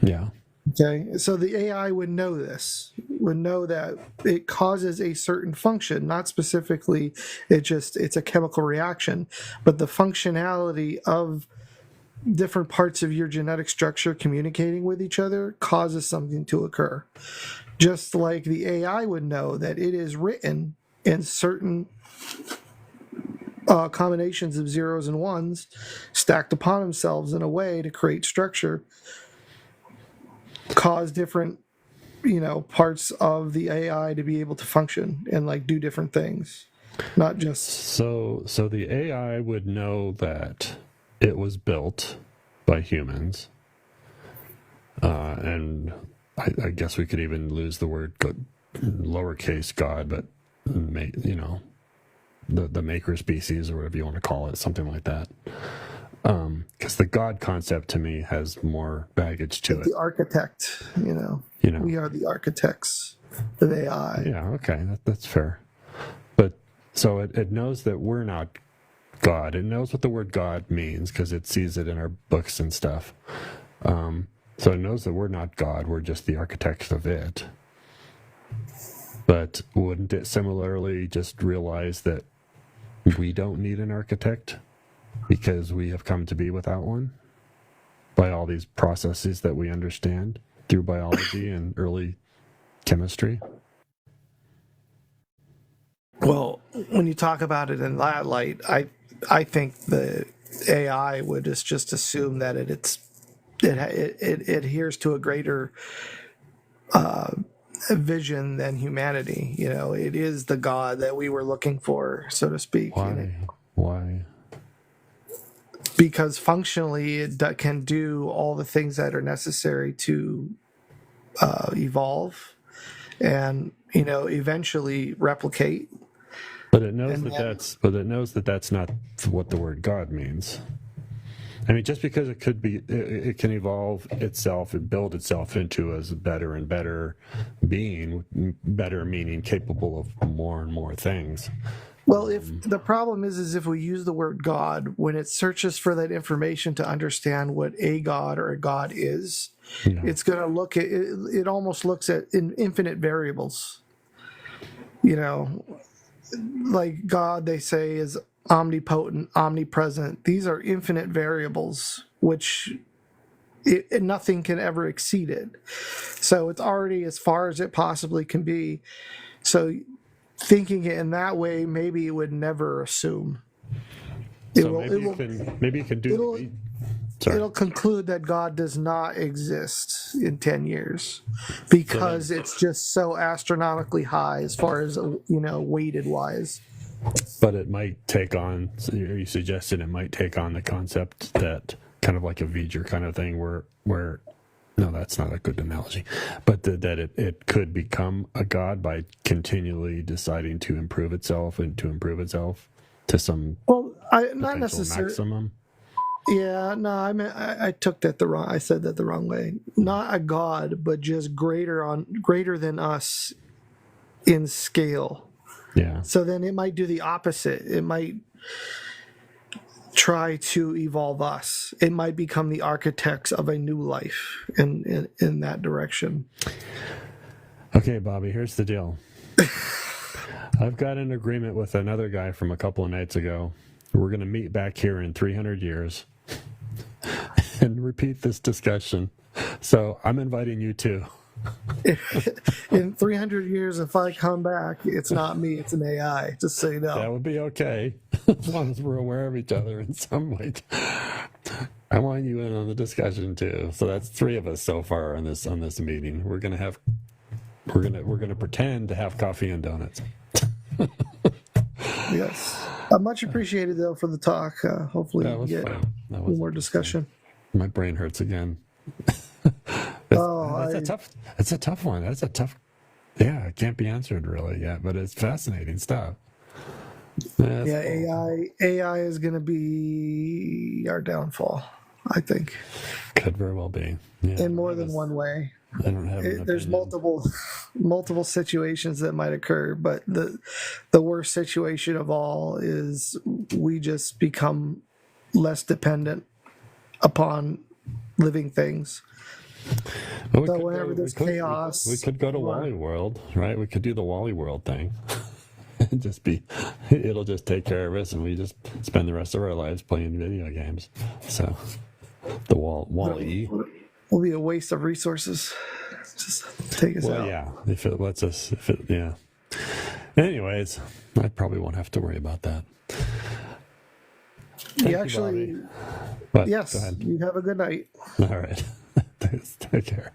Yeah. Okay, so the AI would know this, would know that it causes a certain function, not specifically it's a chemical reaction, but the functionality of different parts of your genetic structure communicating with each other causes something to occur. Just like the AI would know that it is written in certain combinations of zeros and ones stacked upon themselves in a way to create structure. cause different, parts of the AI to be able to function and like do different things, not just. So the AI would know that it was built by humans, and I guess we could even lose the word lowercase God, but the maker species or whatever you want to call it, something like that. Because the God concept to me has more baggage to it. The architect, we are the architects of AI. Yeah, okay, that's fair. But so it knows that we're not God. It knows what the word God means because it sees it in our books and stuff. So it knows that we're not God. We're just the architects of it. But wouldn't it similarly just realize that we don't need an architect because we have come to be without one by all these processes that we understand through biology and early chemistry? Well, when you talk about it in that light, I think the AI would just assume that it adheres to a greater vision than humanity. It is the God that we were looking for, so to speak. Why? Because functionally, it can do all the things that are necessary to evolve and eventually replicate. But it knows that that's not what the word God means. I mean, just because it can evolve itself and build itself into a better and better being, better meaning capable of more and more things. Well, if the problem is if we use the word God, when it searches for that information to understand what a God or a God is, it's going to look at it. It almost looks at infinite variables. Like God, they say, is omnipotent, omnipresent. These are infinite variables, which nothing can ever exceed it. So it's already as far as it possibly can be. So thinking it in that way, maybe it would never assume. Maybe you can do. It'll conclude that God does not exist in 10 years because it's just so astronomically high as far as weighted wise. But it might take on. You suggested it might take on the concept that kind of like a V'ger kind of thing, where no, that's not a good analogy, but that it could become a god by continually deciding to improve itself to some not necessarily maximum. Yeah, no, I took that I said that the wrong way. Not a god, but just greater than us in scale. Yeah. So then it might do the opposite. It might try to evolve us. It might become the architects of a new life in that direction. Okay, Bobby, here's the deal. I've got an agreement with another guy from a couple of nights ago. We're going to meet back here in 300 years and repeat this discussion. So I'm inviting you too. In 300 years, if I come back, it's not me, it's an AI. Just so you know. That would be okay, as long as we're aware of each other in some way. I want you in on the discussion too. So that's 3 of us so far on this meeting. We're gonna pretend to have coffee and donuts. Yes. Much appreciated though for the talk. Hopefully we get more discussion. My brain hurts again. It's a tough one. That's a tough. Yeah, it can't be answered really yet, but it's fascinating stuff. AI is going to be our downfall, I think. Could very well be. Yeah, in more than one way. I don't have. There's multiple situations that might occur, but the worst situation of all is we just become less dependent upon living things. Well, so whenever there's chaos, we could go to Wally World, right? We could do the Wally World thing. It'll just take care of us, and we just spend the rest of our lives playing video games. So the Wall-E will be a waste of resources. Just take us out. Well, yeah, if it lets us, yeah. Anyways, I probably won't have to worry about that. Yes, you have a good night. All right. Take care.